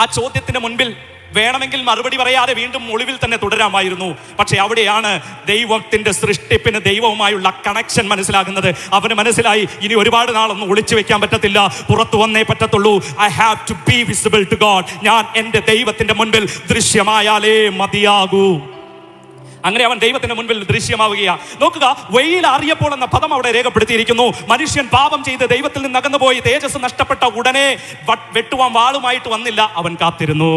ആ ചോദ്യത്തിന്റെ മുൻപിൽ വേണമെങ്കിൽ മറുപടി പറയാതെ വീണ്ടും ഒളിവിൽ തന്നെ തുടരാമായിരുന്നു. പക്ഷെ അവിടെയാണ് ദൈവത്തിന്റെ സൃഷ്ടിപ്പിന് ദൈവവുമായുള്ള കണക്ഷൻ മനസ്സിലാകുന്നത്. അവന് മനസ്സിലായി, ഇനി ഒരുപാട് നാളൊന്നും ഒളിച്ചു വെക്കാൻ പറ്റത്തില്ല, പുറത്തു വന്നേ പറ്റത്തുള്ളൂ. I have to be visible to God. ഞാൻ എൻ്റെ ദൈവത്തിന്റെ മുൻപിൽ ദൃശ്യമായാലേ മതിയാകൂ. അങ്ങനെ അവൻ ദൈവത്തിന്റെ മുൻപിൽ ദൃശ്യമാവുകയാ. നോക്കുക, വെയിൽ അറിയപ്പോൾ എന്ന പദം അവിടെ രേഖപ്പെടുത്തിയിരിക്കുന്നു. മനുഷ്യൻ പാപം ചെയ്ത് ദൈവത്തിൽ നിന്ന് അകന്നുപോയി തേജസ് നഷ്ടപ്പെട്ട ഉടനെ വെട്ടുവാൻ വാളുമായിട്ട് വന്നില്ല, അവൻ കാത്തിരുന്നു.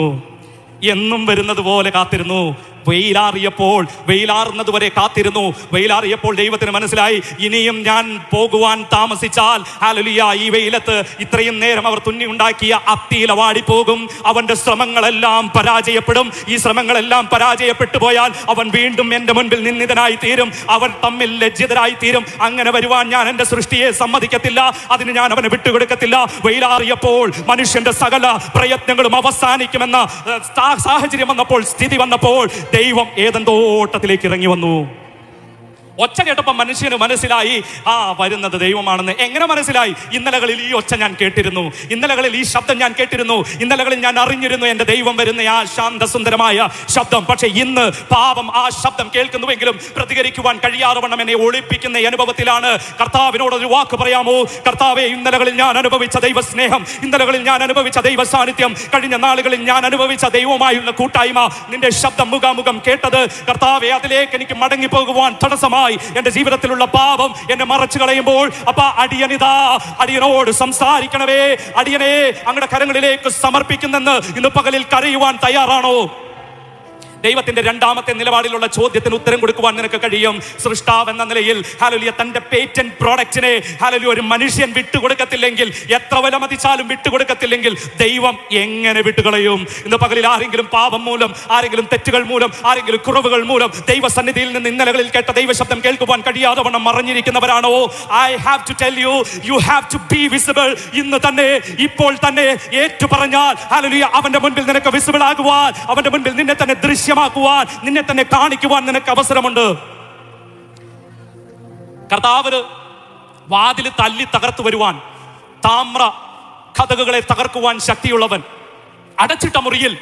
എന്നും വരുന്നത് പോലെ കാത്തിരുന്നു. വെയിലാറുന്നത് വരെ കാത്തിരുന്നു. വെയിലാറിയപ്പോൾ ദൈവത്തിന് മനസ്സിലായി, ഇനിയും ഞാൻ പോകുവാൻ താമസിച്ചാൽ ഹല്ലേലൂയ ഈ വെയിലത്ത് ഇത്രയും നേരം അവർ തുന്നി ഉണ്ടാക്കിയ അത്തിയില വാടിപ്പോകും. അവന്റെ ശ്രമങ്ങളെല്ലാം പരാജയപ്പെടും. ഈ ശ്രമങ്ങളെല്ലാം പരാജയപ്പെട്ടു പോയാൽ അവൻ വീണ്ടും എൻ്റെ മുൻപിൽ നിന്ദിതനായി തീരും. അവർ തമ്മിൽ ലജ്ജിതരായി തീരും. അങ്ങനെ വരുവാൻ ഞാൻ എൻ്റെ സൃഷ്ടിയെ സമ്മതിക്കത്തില്ല. അതിന് ഞാൻ അവനെ വിട്ടുകൊടുക്കത്തില്ല. വെയിലാറിയപ്പോൾ മനുഷ്യന്റെ സകല പ്രയത്നങ്ങളും അവസാനിക്കുമെന്ന സാഹചര്യം വന്നപ്പോൾ, സ്ഥിതി വന്നപ്പോൾ ദൈവം ഏദൻ തോട്ടത്തിലേക്ക് ഇറങ്ങി വന്നു. ഒച്ച കേട്ടപ്പോൾ മനുഷ്യന് മനസ്സിലായി, വരുന്നത് ദൈവമാണെന്ന്. എങ്ങനെ മനസ്സിലായി? ഇന്നലകളിൽ ഈ ഒച്ച ഞാൻ കേട്ടിരുന്നു, ഇന്നലകളിൽ ഈ ശബ്ദം ഞാൻ കേട്ടിരുന്നു, ഇന്നലകളിൽ ഞാൻ അറിഞ്ഞിരുന്നു എൻ്റെ ദൈവം വരുന്ന ആ ശാന്തസുന്ദരമായ ശബ്ദം. പക്ഷെ ഇന്ന് പാപം ആ ശബ്ദം കേൾക്കുന്നുവെങ്കിലും പ്രതികരിക്കുവാൻ കഴിയാറവണ്ണം എന്നെ ഒളിപ്പിക്കുന്ന അനുഭവത്തിലാണ്. കർത്താവിനോടൊരു വാക്ക് പറയാമോ? കർത്താവേ, ഇന്നലകളിൽ ഞാൻ അനുഭവിച്ച ദൈവസ്നേഹം, ഇന്നലകളിൽ ഞാൻ അനുഭവിച്ച ദൈവ സാന്നിധ്യം, കഴിഞ്ഞ നാളുകളിൽ ഞാൻ അനുഭവിച്ച ദൈവവുമായുള്ള കൂട്ടായ്മ, നിന്റെ ശബ്ദം മുഖാമുഖം കേട്ടത് കർത്താവേ, അതിലേക്ക് എനിക്ക് മടങ്ങി പോകുവാൻ തടസ്സമായി എന്റെ ജീവിതത്തിലുള്ള പാപം എന്നെ മറച്ചു കളയുമ്പോൾ, അടിയനോട് സംസാരിക്കണവേ, അടിയനെ അങ്ങയുടെ കരങ്ങളിലേക്ക് സമർപ്പിക്കുന്നെന്ന് ഇന്ന് പകലിൽ കരയുവാൻ തയ്യാറാണോ? ദൈവത്തിന്റെ രണ്ടാമത്തെ നിലപാടിലുള്ള ചോദ്യത്തിന് ഉത്തരം കൊടുക്കുവാൻ നിനക്ക് കഴിയും. സൃഷ്ടാവ് എന്ന നിലയിൽ ഹല്ലേലൂയ തന്റെ പേറ്റന്റ് പ്രോഡക്റ്റിനെ ഹല്ലേലൂയ ഒരു മനുഷ്യൻ വിട്ടുകൊടുക്കത്തില്ലെങ്കിൽ, എത്ര വില മതിച്ചാലും വിട്ടുകൊടുക്കത്തില്ലെങ്കിൽ ദൈവം എങ്ങനെ വിട്ടുകളയും? ഇന്ന് പകലിൽ ആരെങ്കിലും പാപം മൂലം, ആരെങ്കിലും തെറ്റുകൾ മൂലം, ആരെങ്കിലും കുറവുകൾ മൂലം ദൈവസന്നിധിയിൽ നിന്ന് ഇന്നലകളിൽ കേട്ട ദൈവശബ്ദം കേൾക്കുവാൻ കഴിയാതെ വണ്ണം മറഞ്ഞിരിക്കുന്നവരാണോ? I have to tell you, you have to be visible. ഇന്ന് തന്നെ, ഇപ്പോൾ തന്നെ ഏറ്റു പറഞ്ഞാൽ ഹല്ലേലൂയ അവന്റെ മുൻപിൽ നിനക്ക് വിസിബിൾ ആകുവാൻ, അവന്റെ മുൻപിൽ നിന്നെ തന്നെ ദൃശ്യമാക്കുവാൻ, നിന്നെ തന്നെ കാണിക്കുവാൻ നിനക്ക് അവസരമുണ്ട്. കർത്താവിന് വാതിൽ തല്ലി തകർത്തു വരുവാൻ, താമ്ര കതകുകളെ തകർക്കുവാൻ ശക്തിയുള്ളവൻ, അടച്ചിട്ട മുറിയിൽ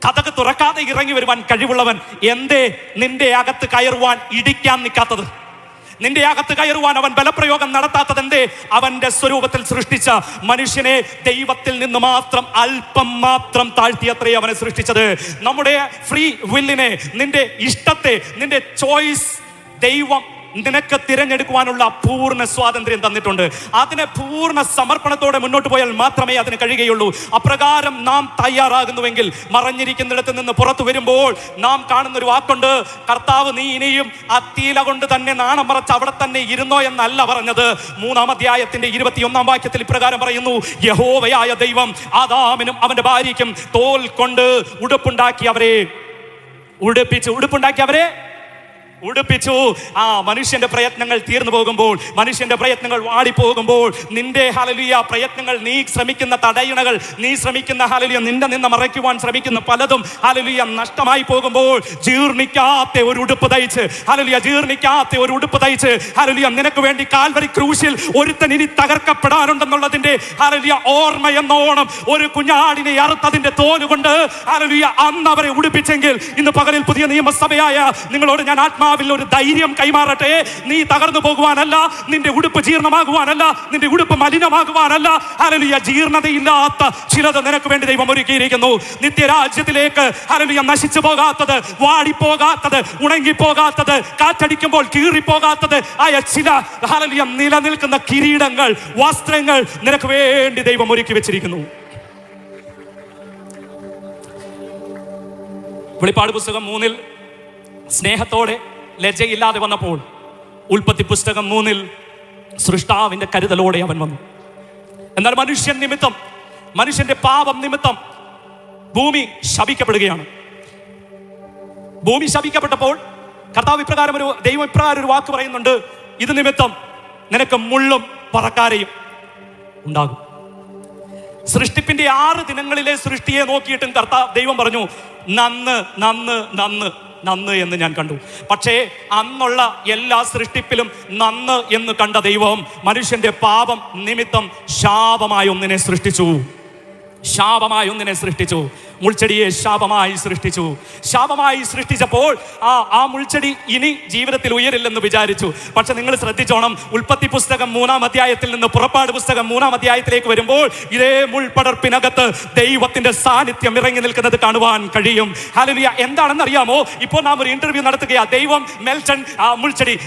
കതക് തുറക്കാതെ ഇറങ്ങി വരുവാൻ കഴിവുള്ളവൻ, എന്തേ നിന്റെ അകത്ത് കയറുവാൻ ഇടിക്കാൻ നിൽക്കാത്തത്? നിന്റെ അകത്ത് കയറുവാൻ അവൻ ബലപ്രയോഗം നടത്താത്തത് എന്തേ? അവന്റെ സ്വരൂപത്തിൽ സൃഷ്ടിച്ച മനുഷ്യനെ ദൈവത്തിൽ നിന്ന് മാത്രം അല്പം മാത്രം താഴ്ത്തിയത്രേ അവനെ സൃഷ്ടിച്ചത്. നമ്മുടെ ഫ്രീ വില്ലിനെ, നിന്റെ ഇഷ്ടത്തെ, നിന്റെ ചോയ്സ് ദൈവം നിനക്ക് തിരഞ്ഞെടുക്കുവാനുള്ള പൂർണ്ണ സ്വാതന്ത്ര്യം തന്നിട്ടുണ്ട്. അതിനെ പൂർണ്ണ സമർപ്പണത്തോടെ മുന്നോട്ട് പോയാൽ മാത്രമേ അതിന് കഴിയുകയുള്ളൂ. അപ്രകാരം നാം തയ്യാറാകുന്നുവെങ്കിൽ, മറഞ്ഞിരിക്കുന്നിടത്ത് നിന്ന് പുറത്തു വരുമ്പോൾ നാം കാണുന്നൊരു വാക്കുണ്ട്, കർത്താവ് നീ ഇനിയും അത്തിയില കൊണ്ട് തന്നെ നാണം മറച്ച് അവിടെ തന്നെ ഇരുന്നോ എന്നല്ല പറഞ്ഞത്. 3-ാം അധ്യായത്തിന്റെ 21-ാം വാക്യത്തിൽ ഇപ്രകാരം പറയുന്നു, യഹോവയായ ദൈവം ആദാമിനും അവന്റെ ഭാര്യയ്ക്കും തോൽ കൊണ്ട് ഉടുപ്പുണ്ടാക്കി അവരെ ഉടുപ്പിച്ചു. മനുഷ്യന്റെ പ്രയത്നങ്ങൾ തീർന്നു പോകുമ്പോൾ, മനുഷ്യന്റെ പ്രയത്നങ്ങൾ വാടിപ്പോകുമ്പോൾ, നിന്റെ ഹല്ലേലൂയ പ്രയത്നങ്ങൾ, നീ ശ്രമിക്കുന്ന തടയണകൾ, നീ ശ്രമിക്കുന്ന ഹല്ലേലൂയ നിന്റെ നിന്ന് മറയ്ക്കുവാൻ ശ്രമിക്കുന്ന പലതും ഹല്ലേലൂയ നഷ്ടമായി പോകുമ്പോൾ, ജീർണിക്കാത്ത ഒരു ഉടുപ്പ് തയ്ച്ച് ഹല്ലേലൂയ നിനക്ക് വേണ്ടി കാൽവരി ക്രൂശിൽ ഒരുത്തൻ ഇനി തകർക്കപ്പെടാനുണ്ടെന്നുള്ളതിന്റെ ഹല്ലേലൂയ ഓർമ്മയെന്നോണം ഒരു കുഞ്ഞാടിനെ അറുത്തതിന്റെ തോലുകൊണ്ട് ഹല്ലേലൂയ അന്ന് അവരെ ഉടുപ്പിച്ചെങ്കിൽ, ഇന്ന് പകലിൽ പുതിയ നിയമസഭയായ നിങ്ങളോട് ഞാൻ ആത്മാവിൽ ഒരു ധൈര്യം കൈമാറട്ടെ. നീ തകർന്നു പോകുവാനല്ല, നിന്റെ ഉടുപ്പ് ജീർണമാകുവാനല്ല, നിന്റെ ഉടുപ്പ് മലിനമാകുവാനല്ല. ഹല്ലേലൂയ ജീർണതയില്ലാത്ത ചിലത് നിനക്ക് വേണ്ടി ദൈവം ഒരുക്കിയിരിക്കുന്നു. നിത്യരാജ്യത്തിലേക്ക് ഹല്ലേലൂയ നശിച്ചു പോകാത്തത്, വാടിപ്പോകാത്തത്, ഉണങ്ങിപ്പോകാത്തത്, കാറ്റടിക്കുമ്പോൾ കീറിപ്പോകാത്തത് ആയ ചില ഹല്ലേലൂയ നിലനിൽക്കുന്ന കിരീടങ്ങൾ, വസ്ത്രങ്ങൾ നിനക്ക് വേണ്ടി ദൈവം ഒരുക്കി വെച്ചിരിക്കുന്നു. വെളിപ്പാട് പുസ്തകം 3-ൽ സ്നേഹത്തോടെ ലജ്ജയില്ലാതെ വന്നപ്പോൾ, ഉൽപ്പത്തി പുസ്തകം 3-ൽ സൃഷ്ടാവിന്റെ കരുതലോടെ അവൻ വന്നു. എന്നാൽ മനുഷ്യൻ നിമിത്തം, മനുഷ്യന്റെ പാപം നിമിത്തം ഭൂമി ശപിക്കപ്പെടുകയാണ്. ഭൂമി ശപിക്കപ്പെട്ടപ്പോൾ കർത്താവ് ഇപ്രകാരം ദൈവം ഇപ്രകാരം ഒരു വാക്ക് പറയുന്നുണ്ട്, ഇത് നിമിത്തം നിനക്ക് മുള്ളും പറക്കാരയും ഉണ്ടാകും. സൃഷ്ടിപ്പിന്റെ 6 ദിനങ്ങളിലെ സൃഷ്ടിയെ നോക്കിയിട്ടും ദൈവം പറഞ്ഞു, നന്ന് എന്ന് ഞാൻ കണ്ടു. പക്ഷേ അന്നുള്ള എല്ലാ സൃഷ്ടിപ്പിലും നന്ന് എന്ന് കണ്ട ദൈവം മനുഷ്യന്റെ പാപം നിമിത്തം ശാപമായി ഒന്നിനെ സൃഷ്ടിച്ചു. മുൾച്ചെടിയെ ശാപമായി സൃഷ്ടിച്ചപ്പോൾ ആ മുൾച്ചെടി ഇനി ജീവിതത്തിൽ ഉയരില്ലെന്ന് വിചാരിച്ചു. പക്ഷെ നിങ്ങൾ ശ്രദ്ധിച്ചോണം, ഉൽപ്പത്തി പുസ്തകം 3-ാം അധ്യായത്തിൽ നിന്ന് പുറപ്പാട് പുസ്തകം 3-ാം അധ്യായത്തിലേക്ക് വരുമ്പോൾ ഇതേ മുൾപടർപ്പിനകത്ത് ദൈവത്തിന്റെ സാന്നിധ്യം ഇറങ്ങി നിൽക്കുന്നത് കാണുവാൻ കഴിയും. ഹല്ലേലൂയ. എന്താണെന്ന് അറിയാമോ? ഇപ്പോൾ നാം ഒരു ഇന്റർവ്യൂ നടത്തുകയാ. ദൈവം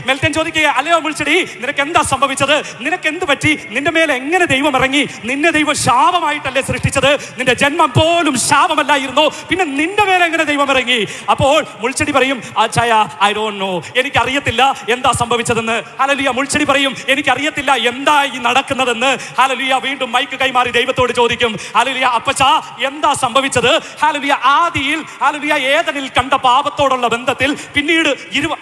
മെൽട്ടൻ ചോദിക്കുക, അല്ലയോ മുൾച്ചെടി, നിനക്ക് എന്താ സംഭവിച്ചത്? നിനക്ക് എന്ത് പറ്റി? നിന്റെ മേലെ എങ്ങനെ ദൈവം ഇറങ്ങി? നിന്നെ ദൈവം ശാപമായിട്ടല്ലേ സൃഷ്ടിച്ചത്? സൃഷ്ടിച്ചത്? നിന്റെ ജന്മം പോലും ശാപമല്ലായിരുന്നോ? പിന്നെ നിന്റെ മേലെ എങ്ങനെ ദൈവം ഇറങ്ങി? അപ്പോൾ മുൾച്ചെടി പറയും, അച്ചായ ഐ ഡോണ്ട് നോ, എനിക്കറിയത്തില്ല എന്താ സംഭവിച്ചതെന്ന്. ഹല്ലേലൂയ. മുൾച്ചെടി പറയും, എനിക്കറിയത്തില്ല എന്താ ഈ നടക്കുന്നതെന്ന്. ഹല്ലേലൂയ. വീണ്ടും മൈക്ക് കൈമാറി ദൈവത്തോട് ചോദിക്കും, ഹല്ലേലൂയ, അപ്പച്ചാ എന്താ സംഭവിച്ചത്? ഹല്ലേലൂയ. ആദിയിൽ ഹല്ലേലൂയ ഏദനിൽ കണ്ട പാപത്തോടുള്ള ബന്ധത്തിൽ പിന്നീട്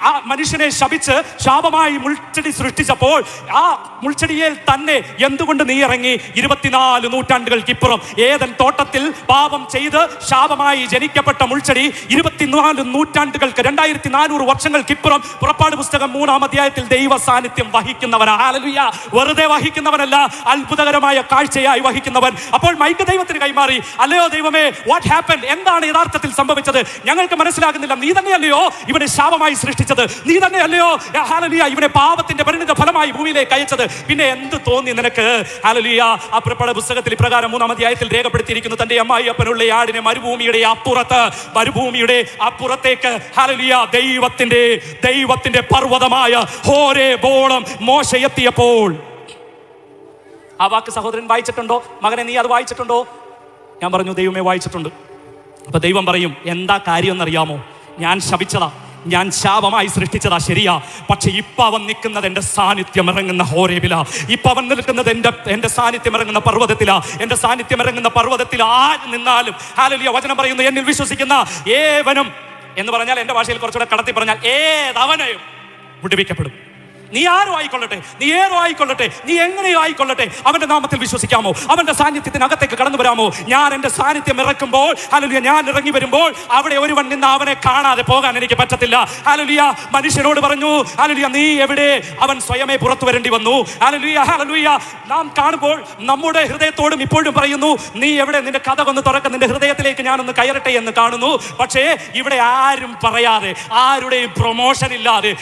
ആ മനുഷ്യനെ ശപിച്ച് ശാപമായി മുൾച്ചെടി സൃഷ്ടിച്ചപ്പോൾ ആ മുൾച്ചെടിയെ തന്നെ എന്തുകൊണ്ട് നീ ഇറങ്ങി? 24 നൂറ്റാണ്ടുകൾക്കിപ്പുറം ഏദൻ തോട്ടത്തിൽ പാപം ചെയ്ത് ശാപമായി ജനിക്കപ്പെട്ട മുൾച്ചെടി 24 നൂറ്റാണ്ടുകൾക്ക് 2400 വർഷങ്ങൾക്കിപ്പുറം പുറപ്പാട് പുസ്തകം 3-ാം അധ്യായത്തിൽ ദൈവ സാന്നിധ്യം വഹിക്കുന്നവനാ. ഹല്ലേലൂയ. വെറുതെ വഹിക്കുന്നവനല്ല, അത്ഭുതകരമായ കാഴ്ചയായി വഹിക്കുന്നവൻ. അപ്പോൾ മൈക്ക് ദൈവത്തിന് കൈമാറി, അല്ലയോ ദൈവമേ, വാട്ട് ഹാപ്പൻ? എന്താണ് യഥാർത്ഥത്തിൽ സംഭവിച്ചത്? ഞങ്ങൾക്ക് മനസ്സിലാകുന്നില്ല. നീ തന്നെയല്ലയോ ഇവനെ ശാപമായി സൃഷ്ടിച്ചത്? നീ തന്നെയല്ലയോ ഹല്ലേലൂയ ഇവനെ പാപത്തിന്റെ പരിണിത ഫലമായി ഭൂമിയിലേക്ക് അയച്ചത്? പിന്നെ എന്ത് തോന്നി നിനക്ക്? ഹല്ലേലൂയ. ആ പുറപ്പാട് പുസ്തകത്തിൽ ഇപ്രകാരം 3-ാം അധ്യായത്തിൽ രേഖപ്പെടുത്തിയിരിക്കുന്നു, തന്റെ അമ്മായിയപ്പനുള്ള ആടിനെ മരുഭൂമിയുടെ അപ്പുറത്തേക്ക് ഹല്ലേലൂയ ദൈവത്തിന്റെ പർവ്വതമായ ഹോരേബോളം മോശ എത്തിയപ്പോൾ. ആ വാക്ക് സഹോദരൻ വായിച്ചിട്ടുണ്ടോ? മകനെ, നീ അത് വായിച്ചിട്ടുണ്ടോ? ഞാൻ പറഞ്ഞു, ദൈവമേ, വായിച്ചിട്ടുണ്ട്. അപ്പൊ ദൈവം പറയും, എന്താ കാര്യം എന്നറിയാമോ? ഞാൻ ശപിച്ചതാ, ഞാൻ ശാപമായി സൃഷ്ടിച്ചതാ, ശരിയാ. പക്ഷെ ഇപ്പൊ അവൻ നിൽക്കുന്നത് എന്റെ സാന്നിധ്യം ഇറങ്ങുന്ന ഹോരേബിലാ. ഇപ്പൊ അവൻ നിൽക്കുന്നത് എന്റെ സാന്നിധ്യം ഇറങ്ങുന്ന പർവ്വതത്തിലാ. എന്റെ സാന്നിധ്യം ഇറങ്ങുന്ന പർവ്വതത്തിൽ ആര് നിന്നാലും ഹല്ലേലൂയ വചനം പറയുന്നു, എന്നിൽ വിശ്വസിക്കുന്ന ഏവനും എന്ന് പറഞ്ഞാൽ എന്റെ ഭാഷയിൽ കുറച്ചുകൂടെ കടത്തി പറഞ്ഞാൽ ഏതവനെയും വിടുവിക്കപ്പെടും. നീ ആരും ആയിക്കൊള്ളട്ടെ, നീ ഏതോ ആയിക്കൊള്ളട്ടെ, നീ എങ്ങനെയോ ആയിക്കൊള്ളട്ടെ, അവന്റെ നാമത്തിൽ വിശ്വസിക്കാമോ? അവന്റെ സാന്നിധ്യത്തിനകത്തേക്ക് കടന്നു വരാമോ? ഞാൻ എന്റെ സാന്നിധ്യം ഇറക്കുമ്പോൾ ഹല്ലേലൂയ, ഞാൻ ഇറങ്ങി വരുമ്പോൾ അവിടെ ഒരുവൻ നിന്ന് അവനെ കാണാതെ പോകാൻ എനിക്ക് പറ്റത്തില്ല. ഹല്ലേലൂയ. മനുഷ്യനോട് പറഞ്ഞു, ഹല്ലേലൂയ, നീ എവിടെ? അവൻ സ്വയമേ പുറത്തു വരേണ്ടി വന്നു. ഹല്ലേലൂയ. ഹല്ലേലൂയ. നാം കാണുമ്പോൾ നമ്മുടെ ഹൃദയത്തോടും ഇപ്പോഴും പറയുന്നു, നീ എവിടെ? നിന്റെ കഥ ഒന്ന് തുറക്ക, നിന്റെ ഹൃദയത്തിലേക്ക് ഞാനൊന്ന് കയറട്ടെ എന്ന് കാണുന്നു. പക്ഷേ ഇവിടെ ആരും പറയാതെ, ആരുടെയും പ്രൊമോഷൻ ഇല്ലാതെ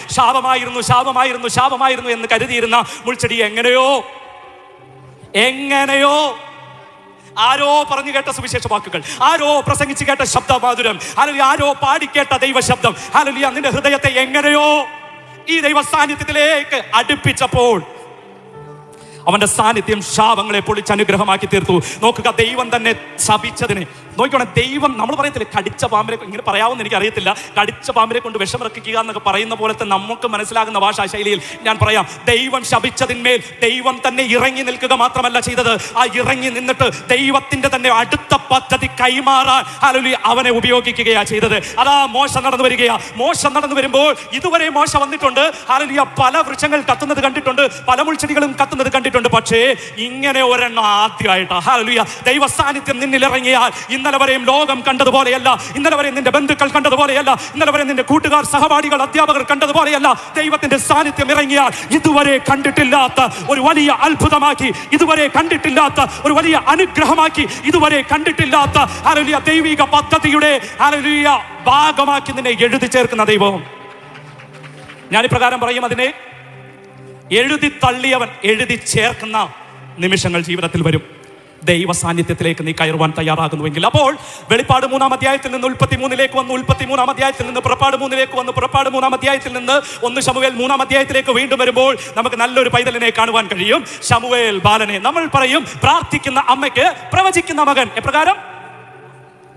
ശാപമായിരുന്നു എന്ന് കരുതിയിരുന്ന മുൾച്ചെടി എങ്ങനെയോ ആരോ പറഞ്ഞു കേട്ട സുവിശേഷ വാക്കുകൾ, ആരോ പ്രസംഗിച്ച് കേട്ട ശബ്ദമാധുരം, ഹല്ലേലൂയ, ആരോ പാടിക്കേട്ട ദൈവ ശബ്ദം, ഹല്ലേലൂയ, നിന്റെ ഹൃദയത്തെ എങ്ങനെയോ ഈ ദൈവ സാന്നിധ്യത്തിലേക്ക് അടുപ്പിച്ചപ്പോൾ അവന്റെ സാന്നിധ്യം ശാപങ്ങളെ പൊളിച്ച് അനുഗ്രഹമാക്കി തീർത്തു. നോക്കുക, ദൈവം തന്നെ ശപിച്ചതിനെ നോക്കണം. ദൈവം, നമ്മൾ പറയത്തില്ല കടിച്ച പാമ്പിനെ, ഇങ്ങനെ പറയാമെന്ന് എനിക്ക് അറിയത്തില്ല, കടിച്ച പാമ്പിനെ കൊണ്ട് വിഷമിറക്കുക എന്നൊക്കെ പറയുന്ന പോലത്തെ നമുക്ക് മനസ്സിലാകുന്ന ഭാഷാ ശൈലിയിൽ ഞാൻ പറയാം, ദൈവം ശപിച്ചതിന്മേൽ ദൈവം തന്നെ ഇറങ്ങി നിൽക്കുക മാത്രമല്ല ചെയ്തത്, ആ ഇറങ്ങി നിന്നിട്ട് ദൈവത്തിന്റെ തന്നെ അടുത്ത പദ്ധതി കൈമാറാൻ ഹല്ലേലൂയ അവനെ ഉപയോഗിക്കുകയാ ചെയ്തത്. അതാ മോശ നടന്നു വരികയാ. മോശ നടന്നു വരുമ്പോൾ ഇതുവരെ മോശ വന്നിട്ടുണ്ട്, ഹല്ലേലൂയ, പല വൃക്ഷങ്ങൾ കത്തുന്നത് കണ്ടിട്ടുണ്ട്, പല മുൾച്ചെടികളും കത്തുന്നത് കണ്ടിട്ടുണ്ട്. പക്ഷേ ഇങ്ങനെ ഒരെണ്ണം ആദ്യമായിട്ടാ. ഹല്ലേലൂയ. ദൈവ സാന്നിധ്യം നിന്നിൽ ഇറങ്ങിയാൽ ഇന്നലെ വരെയും ലോകം കണ്ടതുപോലെയല്ല, ഇന്നലെ വരെ നിന്റെ ബന്ധുക്കൾ കണ്ടതുപോലെയല്ല, ഇന്നലെ വരെ നിന്റെ കൂട്ടുകാർ, സഹപാഠികൾ, അധ്യാപകർ കണ്ടതുപോലെയല്ല. ദൈവത്തിന്റെ സാന്നിധ്യം ഇറങ്ങിയാൽ ഇതുവരെ കണ്ടിട്ടില്ലാത്ത ഒരു വലിയ അത്ഭുതമാക്കി, ഇതുവരെ കണ്ടിട്ടില്ലാത്ത ഒരു വലിയ അനുഗ്രഹമാക്കി, ഇതുവരെ കണ്ടിട്ടില്ലാത്ത ഹല്ലേലൂയ ദൈവിക പദ്ധതിയുടെ ഹല്ലേലൂയ ഭാഗമാക്കി നിന്നെ എഴുതി ചേർക്കുന്ന ദൈവം. ഞാനിപ്രകാരം പറയും, അതിനെ എഴുതി തള്ളിയവൻ എഴുതി ചേർക്കുന്ന നിമിഷങ്ങൾ ജീവിതത്തിൽ വരും. ദൈവ സാന്നിധ്യത്തിലേക്ക് നീ കയറുവാൻ തയ്യാറാകുന്നുവെങ്കിൽ. അപ്പോൾ വെളിപ്പാട് 3-ാം അധ്യായത്തിൽ നിന്ന് 33-ലേക്ക് വന്നു, 33-ാം അധ്യായത്തിൽ നിന്ന് പുറപ്പാട് 3-ലേക്ക് വന്നു, പുറപ്പാട് 3-ാം അധ്യായത്തിൽ നിന്ന് 1 ശമൂവേൽ 3-ാം അധ്യായത്തിലേക്ക് വീണ്ടും വരുമ്പോൾ നമുക്ക് നല്ലൊരു പൈതലിനെ കാണുവാൻ കഴിയും. ശമൂവേൽ ബാലനെ. നമ്മൾ പറയും, പ്രാർത്ഥിക്കുന്ന അമ്മയ്ക്ക് പ്രവചിക്കുന്ന മകൻ. എപ്രകാരം?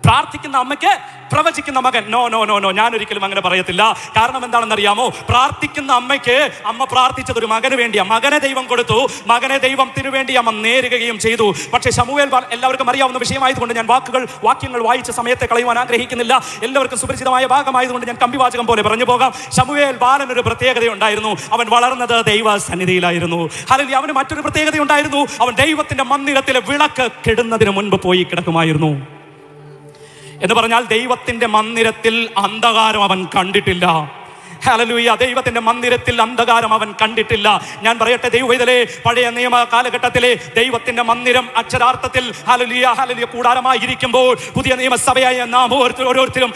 പ്രാർത്ഥിക്കുന്ന അമ്മയ്ക്ക് പ്രവചിക്കുന്ന മകൻ. നോ നോ നോ നോ, ഞാൻ ഒരിക്കലും അങ്ങനെ പറയത്തില്ല. കാരണം എന്താണെന്നറിയാമോ? പ്രാർത്ഥിക്കുന്ന അമ്മയ്ക്ക് അമ്മ പ്രാർത്ഥിച്ചത് ഒരു മകന് വേണ്ടിയാ. മകനെ ദൈവം കൊടുത്തു, മകനെ ദൈവത്തിന് വേണ്ടി അമ്മ നേരുകയും ചെയ്തു. പക്ഷേ ശമൂവേൽ എല്ലാവർക്കും അറിയാവുന്ന വിഷയമായതുകൊണ്ട് ഞാൻ വാക്യങ്ങൾ വായിച്ച സമയത്തെ കളയുവാൻ ആഗ്രഹിക്കുന്നില്ല. എല്ലാവർക്കും സുപരിചിതമായ ഭാഗമായതുകൊണ്ട് ഞാൻ കമ്പിവാചകം പോലെ പറഞ്ഞു പോകാം. ശമൂവേൽ ബാലനൊരു പ്രത്യേകതയുണ്ടായിരുന്നു. അവൻ വളർന്നത് ദൈവ സന്നിധിയിലായിരുന്നു. ഹല്ലേലൂയ. അവന് മറ്റൊരു പ്രത്യേകതയുണ്ടായിരുന്നു. അവൻ ദൈവത്തിന്റെ മന്ദിരത്തിലെ വിളക്ക് കെടുന്നതിന് മുൻപ് പോയി കിടക്കുമായിരുന്നു. എന്ന് പറഞ്ഞാൽ ദൈവത്തിന്റെ മന്ദിരത്തിൽ അന്ധകാരം അവൻ കണ്ടിട്ടില്ല. ഹല്ലേലൂയ. ദൈവത്തിന്റെ മന്ദിരത്തിൽ അന്ധകാരം അവൻ കണ്ടിട്ടില്ല. ഞാൻ പറയട്ടെ ദൈവവേദലേ, പഴയ നിയമ കാലഘട്ടത്തിലെ ദൈവത്തിന്റെ മന്ദിരം അക്ഷരാർത്ഥത്തിൽ ഹല്ലേലൂയ ഹല്ലേലൂയ കൂടാരമായിരിക്കുമ്പോൾ പുതിയ നിയമസഭയായ നാം ഓരോരുത്തരും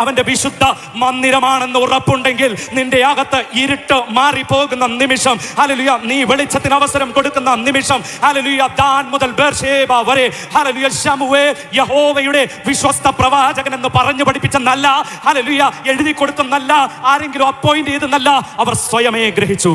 അവന്റെ വിശുദ്ധ മന്ദിരമാണെന്ന് ഉറപ്പുണ്ടെങ്കിൽ നിന്റെ അകത്ത് ഇരുട്ട് മാറിപ്പോകുന്ന നിമിഷം, ഹല്ലേലൂയ, നീ വെളിച്ചത്തിന് അവസരം കൊടുക്കുന്ന നിമിഷം, ഹല്ലേലൂയ, ദാൻ മുതൽ ബേർശേബ വരെ, ഹല്ലേലൂയ, ശമൂവേൽ യഹോവയുടെ വിശ്വസ്ത പ്രവാചകൻ എന്ന് പറഞ്ഞു പഠിപ്പിച്ചെന്നല്ല, ഹല്ലേലൂയ, എഴുതി കൊടുത്തെന്നല്ല, ആരെങ്കിലും അപ്പോയിന്റ് ചെയ്തെന്നല്ല, അവർ സ്വയമേ ഗ്രഹിച്ചു.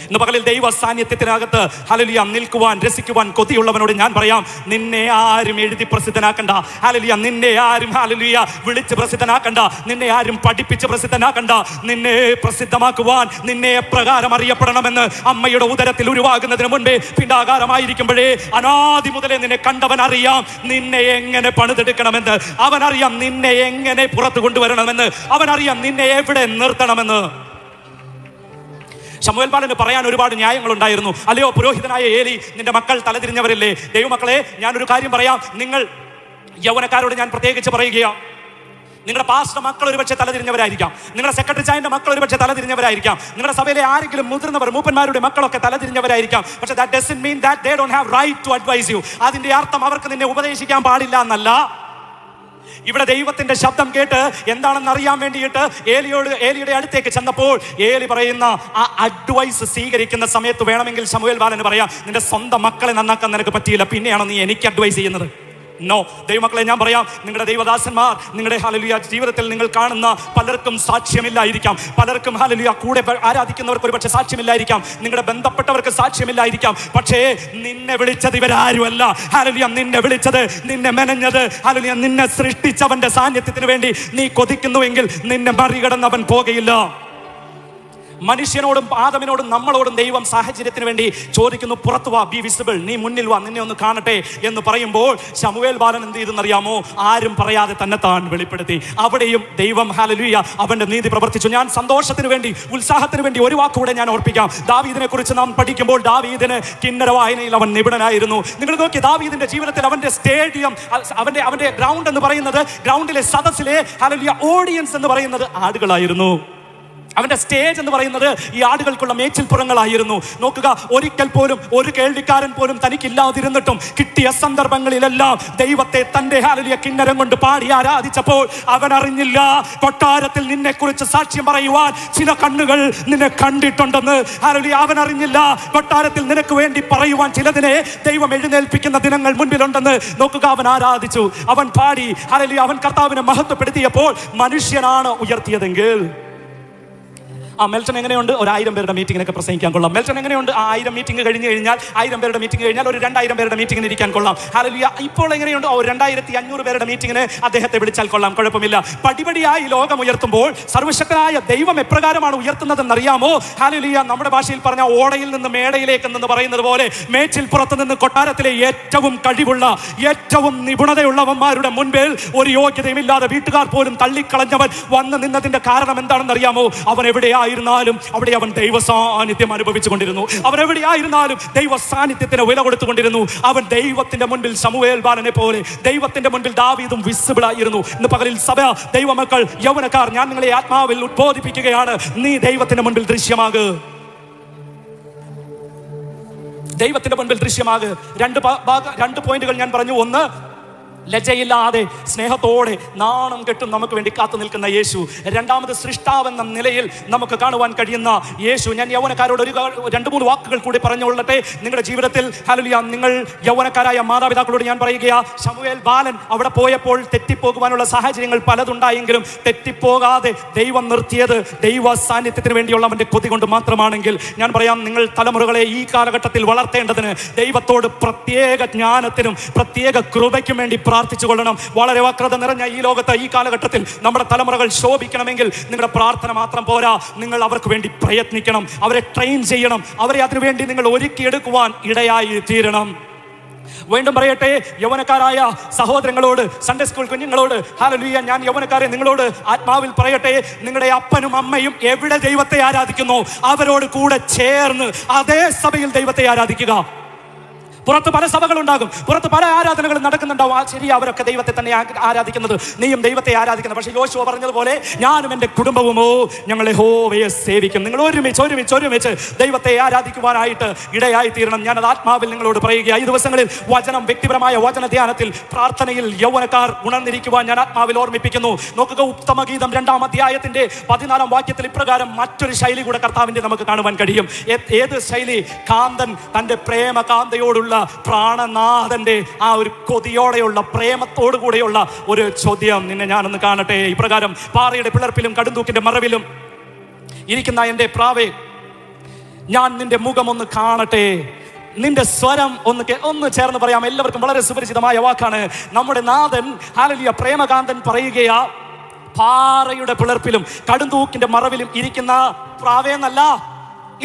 ഇന്ന് പകലിൽ ദൈവ സാന്നിധ്യത്തിനകത്ത് ഹല്ലേലൂയ നിൽക്കുവാൻ രസിക്കുവാൻ കൊതിയുള്ളവനോട് ഞാൻ പറയാം, നിന്നെ ആരും എഴുതി പ്രസിദ്ധനാക്കണ്ട. ഹല്ലേലൂയ നിന്നെ ആരും ഹല്ലേലൂയ വിളിച്ച് പ്രസിദ്ധനാക്കണ്ട. നിന്നെ ആരും പഠിപ്പിച്ച് പ്രസിദ്ധനാക്കണ്ട. നിന്നെ പ്രസിദ്ധമാക്കുവാൻ നിന്നെ എപ്രകാരം അറിയപ്പെടണമെന്ന് അമ്മയുടെ ഉദരത്തിൽ ഉരുവാകുന്നതിന് മുൻപേ പിണ്ടാകാരമായിരിക്കുമ്പോഴേ അനാദി മുതലേ നിന്നെ കണ്ടവൻ അറിയാം നിന്നെ എങ്ങനെ പണിതെടുക്കണമെന്ന്. അവനറിയാം നിന്നെ എങ്ങനെ പുറത്തു കൊണ്ടുവരണമെന്ന്. അവനറിയാം നിന്നെ എവിടെ നിർത്തണമെന്ന്. ശമൂവേൽ ബാലന് പറയാൻ ഒരുപാട് ന്യായങ്ങളുണ്ടായിരുന്നു. അല്ലയോ പുരോഹിതനായ ഏലി, നിന്റെ മക്കൾ തലതിരിഞ്ഞവരല്ലേ? ദൈവമക്കളെ, ഞാനൊരു കാര്യം പറയാം. നിങ്ങൾ യൗവനക്കാരോട് ഞാൻ പ്രത്യേകിച്ച് പറയുകയാണ്, നിങ്ങളുടെ പാസ്റ്റർ മക്കൾ ഒരുപക്ഷെ തലതിരിഞ്ഞവരായിരിക്കാം, നിങ്ങളുടെ സെക്രട്ടറി ചായന്റെ മക്കൾ ഒരുപക്ഷെ തലതിരിഞ്ഞവരായിരിക്കാം, നിങ്ങളുടെ സഭയിലെ ആരെങ്കിലും മുതിർന്നവർ മൂപ്പന്മാരുടെ മക്കളൊക്കെ തലതിരിഞ്ഞവരായിരിക്കാം. പക്ഷേ that doesn't mean that they don't have right to advise you. അതിന്റെ അർത്ഥം അവർക്ക് നിന്നെ ഉപദേശിക്കാൻ പാടില്ല എന്നല്ല. ഇവിടെ ദൈവത്തിന്റെ ശബ്ദം കേട്ട് എന്താണെന്ന് അറിയാൻ വേണ്ടിയിട്ട് ഏലിയുടെ അടുത്തേക്ക് ചെന്നപ്പോൾ ഏലി പറയുന്ന ആ അഡ്വൈസ് സ്വീകരിക്കുന്ന സമയത്ത് വേണമെങ്കിൽ ശമൂവേൽ ബാലന് പറയാം, നിന്റെ സ്വന്തം മക്കളെ നന്നാക്കാൻ നിനക്ക് പറ്റിയില്ല, പിന്നെയാണോ നീ എനിക്ക് അഡ്വൈസ് ചെയ്യുന്നത്? നോ. ദൈവമക്കളെ, ഞാൻ പറയാം, നിങ്ങളുടെ ദൈവദാസന്മാർ, നിങ്ങളുടെ ഹല്ലേലൂയ ജീവിതത്തിൽ നിങ്ങൾ കാണുന്ന പലർക്കും സാക്ഷ്യമില്ലായിരിക്കാം. പലർക്കും ഹല്ലേലൂയ കൂടെ ആരാധിക്കുന്നവർക്ക് ഒരുപക്ഷെ സാക്ഷ്യമില്ലായിരിക്കാം. നിങ്ങളുടെ ബന്ധപ്പെട്ടവർക്ക് സാക്ഷ്യമില്ലായിരിക്കാം. പക്ഷേ നിന്നെ വിളിച്ചത് ഇവരാരുമല്ല. ഹല്ലേലൂയ നിന്നെ വിളിച്ചത്, നിന്നെ മെനഞ്ഞത്, ഹല്ലേലൂയ നിന്നെ സൃഷ്ടിച്ചവന്റെ സാന്നിധ്യത്തിന് വേണ്ടി നീ കൊതിക്കുന്നുവെങ്കിൽ നിന്നെ മറികടന്നവൻ പോകയില്ല. മനുഷ്യനോടും ആദമിനോടും നമ്മളോടും ദൈവം സാഹചര്യത്തിന് വേണ്ടി ചോദിക്കുന്നു, പുറത്തു വാ, ബി വിസിബിൾ, നീ മുന്നിൽ വാ, നിന്നെ ഒന്ന് കാണട്ടെ എന്ന് പറയുമ്പോൾ ശമൂവേൽ ബാലൻ എന്ത് ചെയ്തെന്നറിയാമോ? ആരും പറയാതെ തന്നെ താൻ വെളിപ്പെടുത്തി. അവിടെയും ദൈവം ഹല്ലേലൂയ അവന്റെ നീതി പ്രവർത്തിച്ചു. ഞാൻ സന്തോഷത്തിന് വേണ്ടി, ഉത്സാഹത്തിന് വേണ്ടി ഒരു വാക്കുകൂടെ ഞാൻ ഓർപ്പിക്കാം. ദാവീദിനെ കുറിച്ച് നാം പഠിക്കുമ്പോൾ ദാവീദിന് കിന്നര വായനയിൽ അവൻ നിപുണനായിരുന്നു. നിങ്ങൾ നോക്കി, ദാവീദിന്റെ ജീവിതത്തിൽ അവന്റെ സ്റ്റേഡിയം, അവന്റെ ഗ്രൗണ്ട് എന്ന് പറയുന്നത്, ഗ്രൗണ്ടിലെ സദസ്സിലെ ഹല്ലേലൂയ ഓഡിയൻസ് എന്ന് പറയുന്നത് ആടുകളായിരുന്നു. അവന്റെ സ്റ്റേജ് എന്ന് പറയുന്നത് ഈ ആടുകൾക്കുള്ള മേച്ചിൽപ്പുറങ്ങളായിരുന്നു. നോക്കുക, ഒരിക്കൽ പോലും ഒരു കേൾവിക്കാരൻ പോലും തനിക്കില്ലാതിരുന്നിട്ടും കിട്ടിയ സന്ദർഭങ്ങളിലെല്ലാം ദൈവത്തെ തന്റെ ഹല്ലേലൂയ കിന്നരം കൊണ്ട് പാടി ആരാധിച്ചപ്പോൾ അവൻ അറിഞ്ഞില്ല, കൊട്ടാരത്തിൽ നിന്നെ കുറിച്ച് സാക്ഷ്യം പറയുവാൻ ചില കണ്ണുകൾ നിന്നെ കണ്ടിട്ടുണ്ടെന്ന്. ഹല്ലേലൂയ അവൻ അറിഞ്ഞില്ല, കൊട്ടാരത്തിൽ നിനക്ക് വേണ്ടി പറയുവാൻ ചിലതിനെ ദൈവം എഴുന്നേൽപ്പിക്കുന്ന ദിനങ്ങൾ മുൻപിലുണ്ടെന്ന്. നോക്കുക, അവൻ ആരാധിച്ചു, അവൻ പാടി, ഹല്ലേലൂയ അവൻ കർത്താവിനെ മഹത്വപ്പെടുത്തിയപ്പോൾ മനുഷ്യനാണ് ഉയർത്തിയതെങ്കിൽ മെൽട്ടൺ എങ്ങനെയുണ്ട്? 1000 പേരുടെ മീറ്റിങ്ങിനൊക്കെ പ്രസംഗിക്കാൻ കൊള്ളാം. മെൽട്ടൺ എങ്ങനെയുണ്ട്? 1000 മീറ്റിംഗ് കഴിഞ്ഞ് കഴിഞ്ഞാൽ, 1000 പേരുടെ മീറ്റിംഗ് കഴിഞ്ഞാൽ ഒരു 2000 പേരുടെ മീറ്റിങ്ങിന് ഇരിക്കാൻ കൊള്ളാം. ഹല്ലേലൂയ. ഇപ്പോൾ എങ്ങനെയുണ്ട്? 2500 പേരുടെ മീറ്റിങ്ങിന് അദ്ദേഹത്തെ വിളിച്ചാൽ കൊള്ളാം, കുഴപ്പമില്ല. പടിപടിയായി ലോകം ഉയർത്തുമ്പോൾ സർവശക്തനായ ദൈവം എപ്രകാരമാണ് ഉയർത്തുന്നതെന്ന് അറിയാമോ? ഹല്ലേലൂയ. നമ്മുടെ ഭാഷയിൽ പറഞ്ഞ ഓടയിൽ നിന്ന് മേടയിലേക്ക് എന്ന് പറയുന്നത് പോലെ മേച്ചിൽ പുറത്ത് നിന്ന് കൊട്ടാരത്തിലെ ഏറ്റവും കഴിവുള്ള, ഏറ്റവും നിപുണതയുള്ളവന്മാരുടെ മുൻപിൽ ഒരു യോഗ്യതയുമില്ലാതെ വീട്ടുകാർ പോലും തള്ളിക്കളഞ്ഞവൻ വന്ന് നിന്നതിന്റെ കാരണം എന്താണെന്ന് അറിയാമോ? അവൻ എവിടെയാ ായിരുന്നാലും അവിടെ അവൻ ദൈവ സാന്നിധ്യം അനുഭവിച്ചു കൊണ്ടിരുന്നു. അവൻ എവിടെയായിരുന്നാലും ദൈവ സാന്നിധ്യത്തിന് വില കൊടുത്തുകൊണ്ടിരുന്നു. അവൻ ദൈവത്തിന്റെ മുൻപിൽ ശമൂവേൽ ബാലനെ പോലെ, ദൈവത്തിന്റെ മുൻപിൽ ദാവീദും വിസിബിൾ ആയിരുന്നു. ഇന്ന് പകലിൽ സഭ, ദൈവമക്കൾ, യൗവനക്കാർ, ഞാൻ നിങ്ങളെ ആത്മാവിൽ ഉദ്ബോധിപ്പിക്കുകയാണ്, നീ ദൈവത്തിന്റെ മുൻപിൽ ദൃശ്യമാക്. ദൈവത്തിന്റെ മുൻപിൽ ദൃശ്യമാക്. രണ്ട് പോയിന്റുകൾ ഞാൻ പറഞ്ഞു. ഒന്ന്, ലജ്ജയില്ലാതെ സ്നേഹത്തോടെ നാണം കെട്ടും നമുക്ക് വേണ്ടി കാത്തു നിൽക്കുന്ന യേശു. രണ്ടാമത്, സൃഷ്ടാവെന്ന നിലയിൽ നമുക്ക് കാണുവാൻ കഴിയുന്ന യേശു. ഞാൻ യൗവനക്കാരോട് 2-3 വാക്കുകൾ കൂടി പറഞ്ഞുകൊള്ളട്ടെ. നിങ്ങളുടെ ജീവിതത്തിൽ ഹല്ലേലൂയ, നിങ്ങൾ യൗവനക്കാരായ മാതാപിതാക്കളോട് ഞാൻ പറയുകയാ, ശമൂവേൽ ബാലൻ അവിടെ പോയപ്പോൾ തെറ്റിപ്പോകുവാനുള്ള സാഹചര്യങ്ങൾ പലതുണ്ടായെങ്കിലും തെറ്റിപ്പോകാതെ ദൈവം നിർത്തിയത് ദൈവ സാന്നിധ്യത്തിന് വേണ്ടിയുള്ള അവന്റെ കൊതി കൊണ്ട് മാത്രമാണെങ്കിൽ ഞാൻ പറയാം, നിങ്ങൾ തലമുറകളെ ഈ കാലഘട്ടത്തിൽ വളർത്തേണ്ടതിന് ദൈവത്തോട് പ്രത്യേക ജ്ഞാനത്തിനും പ്രത്യേക കൃപയ്ക്കും വേണ്ടി പ്രാർത്ഥിച്ചു കൊള്ളണം. വളരെ വക്രത നിറഞ്ഞ ഈ ലോകത്ത്, ഈ കാലഘട്ടത്തിൽ നമ്മുടെ തലമുറകൾ ശോഭിക്കണമെങ്കിൽ നിങ്ങളുടെ പ്രാർത്ഥന മാത്രം പോരാ, നിങ്ങൾ അവർക്ക് വേണ്ടി പ്രയത്നിക്കണം, അവരെ ട്രെയിൻ ചെയ്യണം, അവരെ അതിനുവേണ്ടി നിങ്ങൾ ഒരുക്കിയെടുക്കുവാൻ ഇടയായി തീരണം. വീണ്ടും പറയട്ടെ, യൗവനക്കാരായ സഹോദരങ്ങളോട്, സൺഡേ സ്കൂൾ കുഞ്ഞുങ്ങളോട്, ഹല്ലേലൂയ, ഞാൻ യൗവനക്കാരെ നിങ്ങളോട് ആത്മാവിൽ പറയട്ടെ, നിങ്ങളുടെ അപ്പനും അമ്മയും എവിടെ ദൈവത്തെ ആരാധിക്കുന്നോ അവരോട് കൂടെ ചേർന്ന് അതേ സഭയിൽ ദൈവത്തെ ആരാധിക്കുക. പുറത്ത് പല സഭകളുണ്ടാകും, പുറത്ത് പല ആരാധനകളും നടക്കുന്നുണ്ടാവും. ശരി, അവരൊക്കെ ദൈവത്തെ തന്നെ ആരാധിക്കുന്നത്, നീയും ദൈവത്തെ ആരാധിക്കുന്നത്. പക്ഷേ യോശുവ പറഞ്ഞതുപോലെ ഞാനും എൻ്റെ കുടുംബവുമോ ഞങ്ങൾ യഹോവയെ സേവിക്കും. നിങ്ങൾ ഒരുമിച്ച് ദൈവത്തെ ആരാധിക്കുവാനായിട്ട് ഇടയായി തീരണം. ഞാനത് ആത്മാവിൽ നിങ്ങളോട് പറയുക. ഈ ദിവസങ്ങളിൽ വചനം, വ്യക്തിപരമായ വചന ധ്യാനത്തിൽ, പ്രാർത്ഥനയിൽ യൗവനക്കാർ ഉണർന്നിരിക്കുവാൻ ഞാൻ ആത്മാവിൽ ഓർമ്മിപ്പിക്കുന്നു. നോക്കുക, ഉത്തമഗീതം 2-ാം അധ്യായത്തിന്റെ 14-ാം വാക്യത്തിൽ ഇപ്രകാരം മറ്റൊരു ശൈലി കൂടെ കർത്താവിന്റെ നമുക്ക് കാണുവാൻ കഴിയും. ഏത് ശൈലി? കാന്തൻ തൻ്റെ പ്രേമ കാന്തയോടുള്ള, പ്രാണനാഥന്റെ ആ ഒരു കൊതിയോടെയുള്ള, പ്രേമത്തോടു കൂടെയുള്ള ഒരു ചോദ്യം. നിന്നെ ഞാനൊന്ന് കാണട്ടെ. ഇപ്രകാരം, പാറയുടെ പിളർപ്പിലും കടുന്തൂക്കിന്റെ മറവിലും ഇരിക്കുന്ന എൻ്റെ പ്രാവേ, ഞാൻ നിന്റെ മുഖം ഒന്ന് കാണട്ടെ, നിന്റെ സ്വരം ഒന്ന് ചേർന്ന് പറയാം. എല്ലാവർക്കും വളരെ സുപരിചിതമായ വാക്കാണ്. നമ്മുടെ നാഥൻ ഹല്ലേലൂയ പ്രേമകാന്തൻ പറയുകയാ, പാറയുടെ പിളർപ്പിലും കടുന്തൂക്കിന്റെ മറവിലും ഇരിക്കുന്ന പ്രാവേ എന്നല്ല,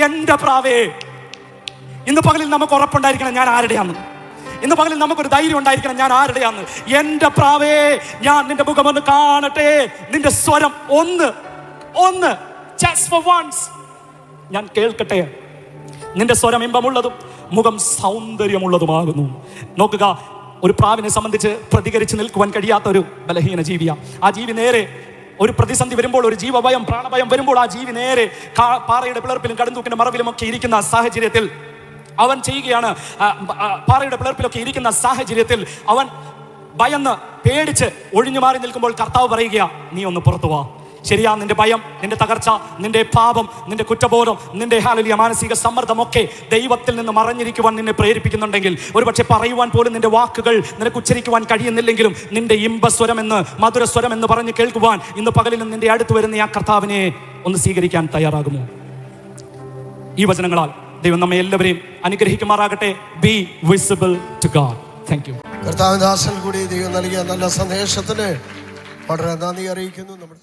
എന്റെ പ്രാവേ. ഇന്ന് പകലിൽ നമുക്ക് ഉറപ്പുണ്ടായിരിക്കണം ഞാൻ ആരുടെയാന്ന്. ഇന്ന് പകലിൽ നമുക്കൊരു ധൈര്യം ഉണ്ടായിരിക്കണം ഞാൻ ആരുടെയാന്ന്. എന്റെ പ്രാവേ, ഞാൻ നിന്റെ മുഖം ഒന്ന് കാണട്ടെ, നിന്റെ സ്വരം ഒന്ന് just for once ഞാൻ കേൾക്കട്ടെ. നിന്റെ സ്വരം ഇമ്പമുള്ളതും മുഖം സൗന്ദര്യമുള്ളതുമാകുന്നു. നോക്കുക, ഒരു പ്രാവിനെ സംബന്ധിച്ച് പ്രതികരിച്ച് നിൽക്കുവാൻ കഴിയാത്ത ഒരു ബലഹീന ജീവിയാണ് ആ ജീവി. നേരെ ഒരു പ്രതിസന്ധി വരുമ്പോൾ, ഒരു ജീവഭയം, പ്രാണഭയം വരുമ്പോൾ ആ ജീവി നേരെ പാറയുടെ പിളർപ്പിലും കടുന്തൂക്കിന്റെ മറവിലും ഒക്കെ ഇരിക്കുന്ന സാഹചര്യത്തിൽ അവൻ ചെയ്യുകയാണ്. പാറയുടെ പിളർപ്പിലൊക്കെ ഇരിക്കുന്ന സാഹചര്യത്തിൽ അവൻ ഭയന്ന് പേടിച്ച് ഒഴിഞ്ഞു മാറി നിൽക്കുമ്പോൾ കർത്താവ് പറയുക, നീ ഒന്ന് പുറത്തു വാ. ശരിയാ, നിന്റെ ഭയം, നിന്റെ തകർച്ച, നിന്റെ പാപം, നിന്റെ കുറ്റബോധം, നിന്റെ ഹല്ലേലൂയ മാനസിക സമ്മർദ്ദമൊക്കെ ദൈവത്തിൽ നിന്ന് മറഞ്ഞിരിക്കുവാൻ നിന്നെ പ്രേരിപ്പിക്കുന്നുണ്ടെങ്കിൽ, ഒരുപക്ഷെ പറയുവാൻ പോലും നിന്റെ വാക്കുകൾ നിനക്ക് ഉച്ചരിക്കുവാൻ കഴിയുന്നില്ലെങ്കിലും, നിന്റെ ഇമ്പസ്വരമെന്ന്, മധുരസ്വരമെന്ന് പറഞ്ഞ് കേൾക്കുവാൻ ഇന്ന് പകലിലും നിന്റെ അടുത്ത് വരുന്ന ആ കർത്താവിനെ ഒന്ന് സ്വീകരിക്കാൻ തയ്യാറാകുമോ? ഈ വചനങ്ങളാൽ ദൈവം നമ്മെ എല്ലാവരെയും അനുഗ്രഹിക്കുമാറാകട്ടെ. Be visible to God. Thank you. കർത്താവിന്റെ ദാസൻ കൂടി ദൈവം നൽകിയ നല്ല സന്ദേശത്തിന് വളരെ നന്ദി അറിയിക്കുന്നു. നമ്മുടെ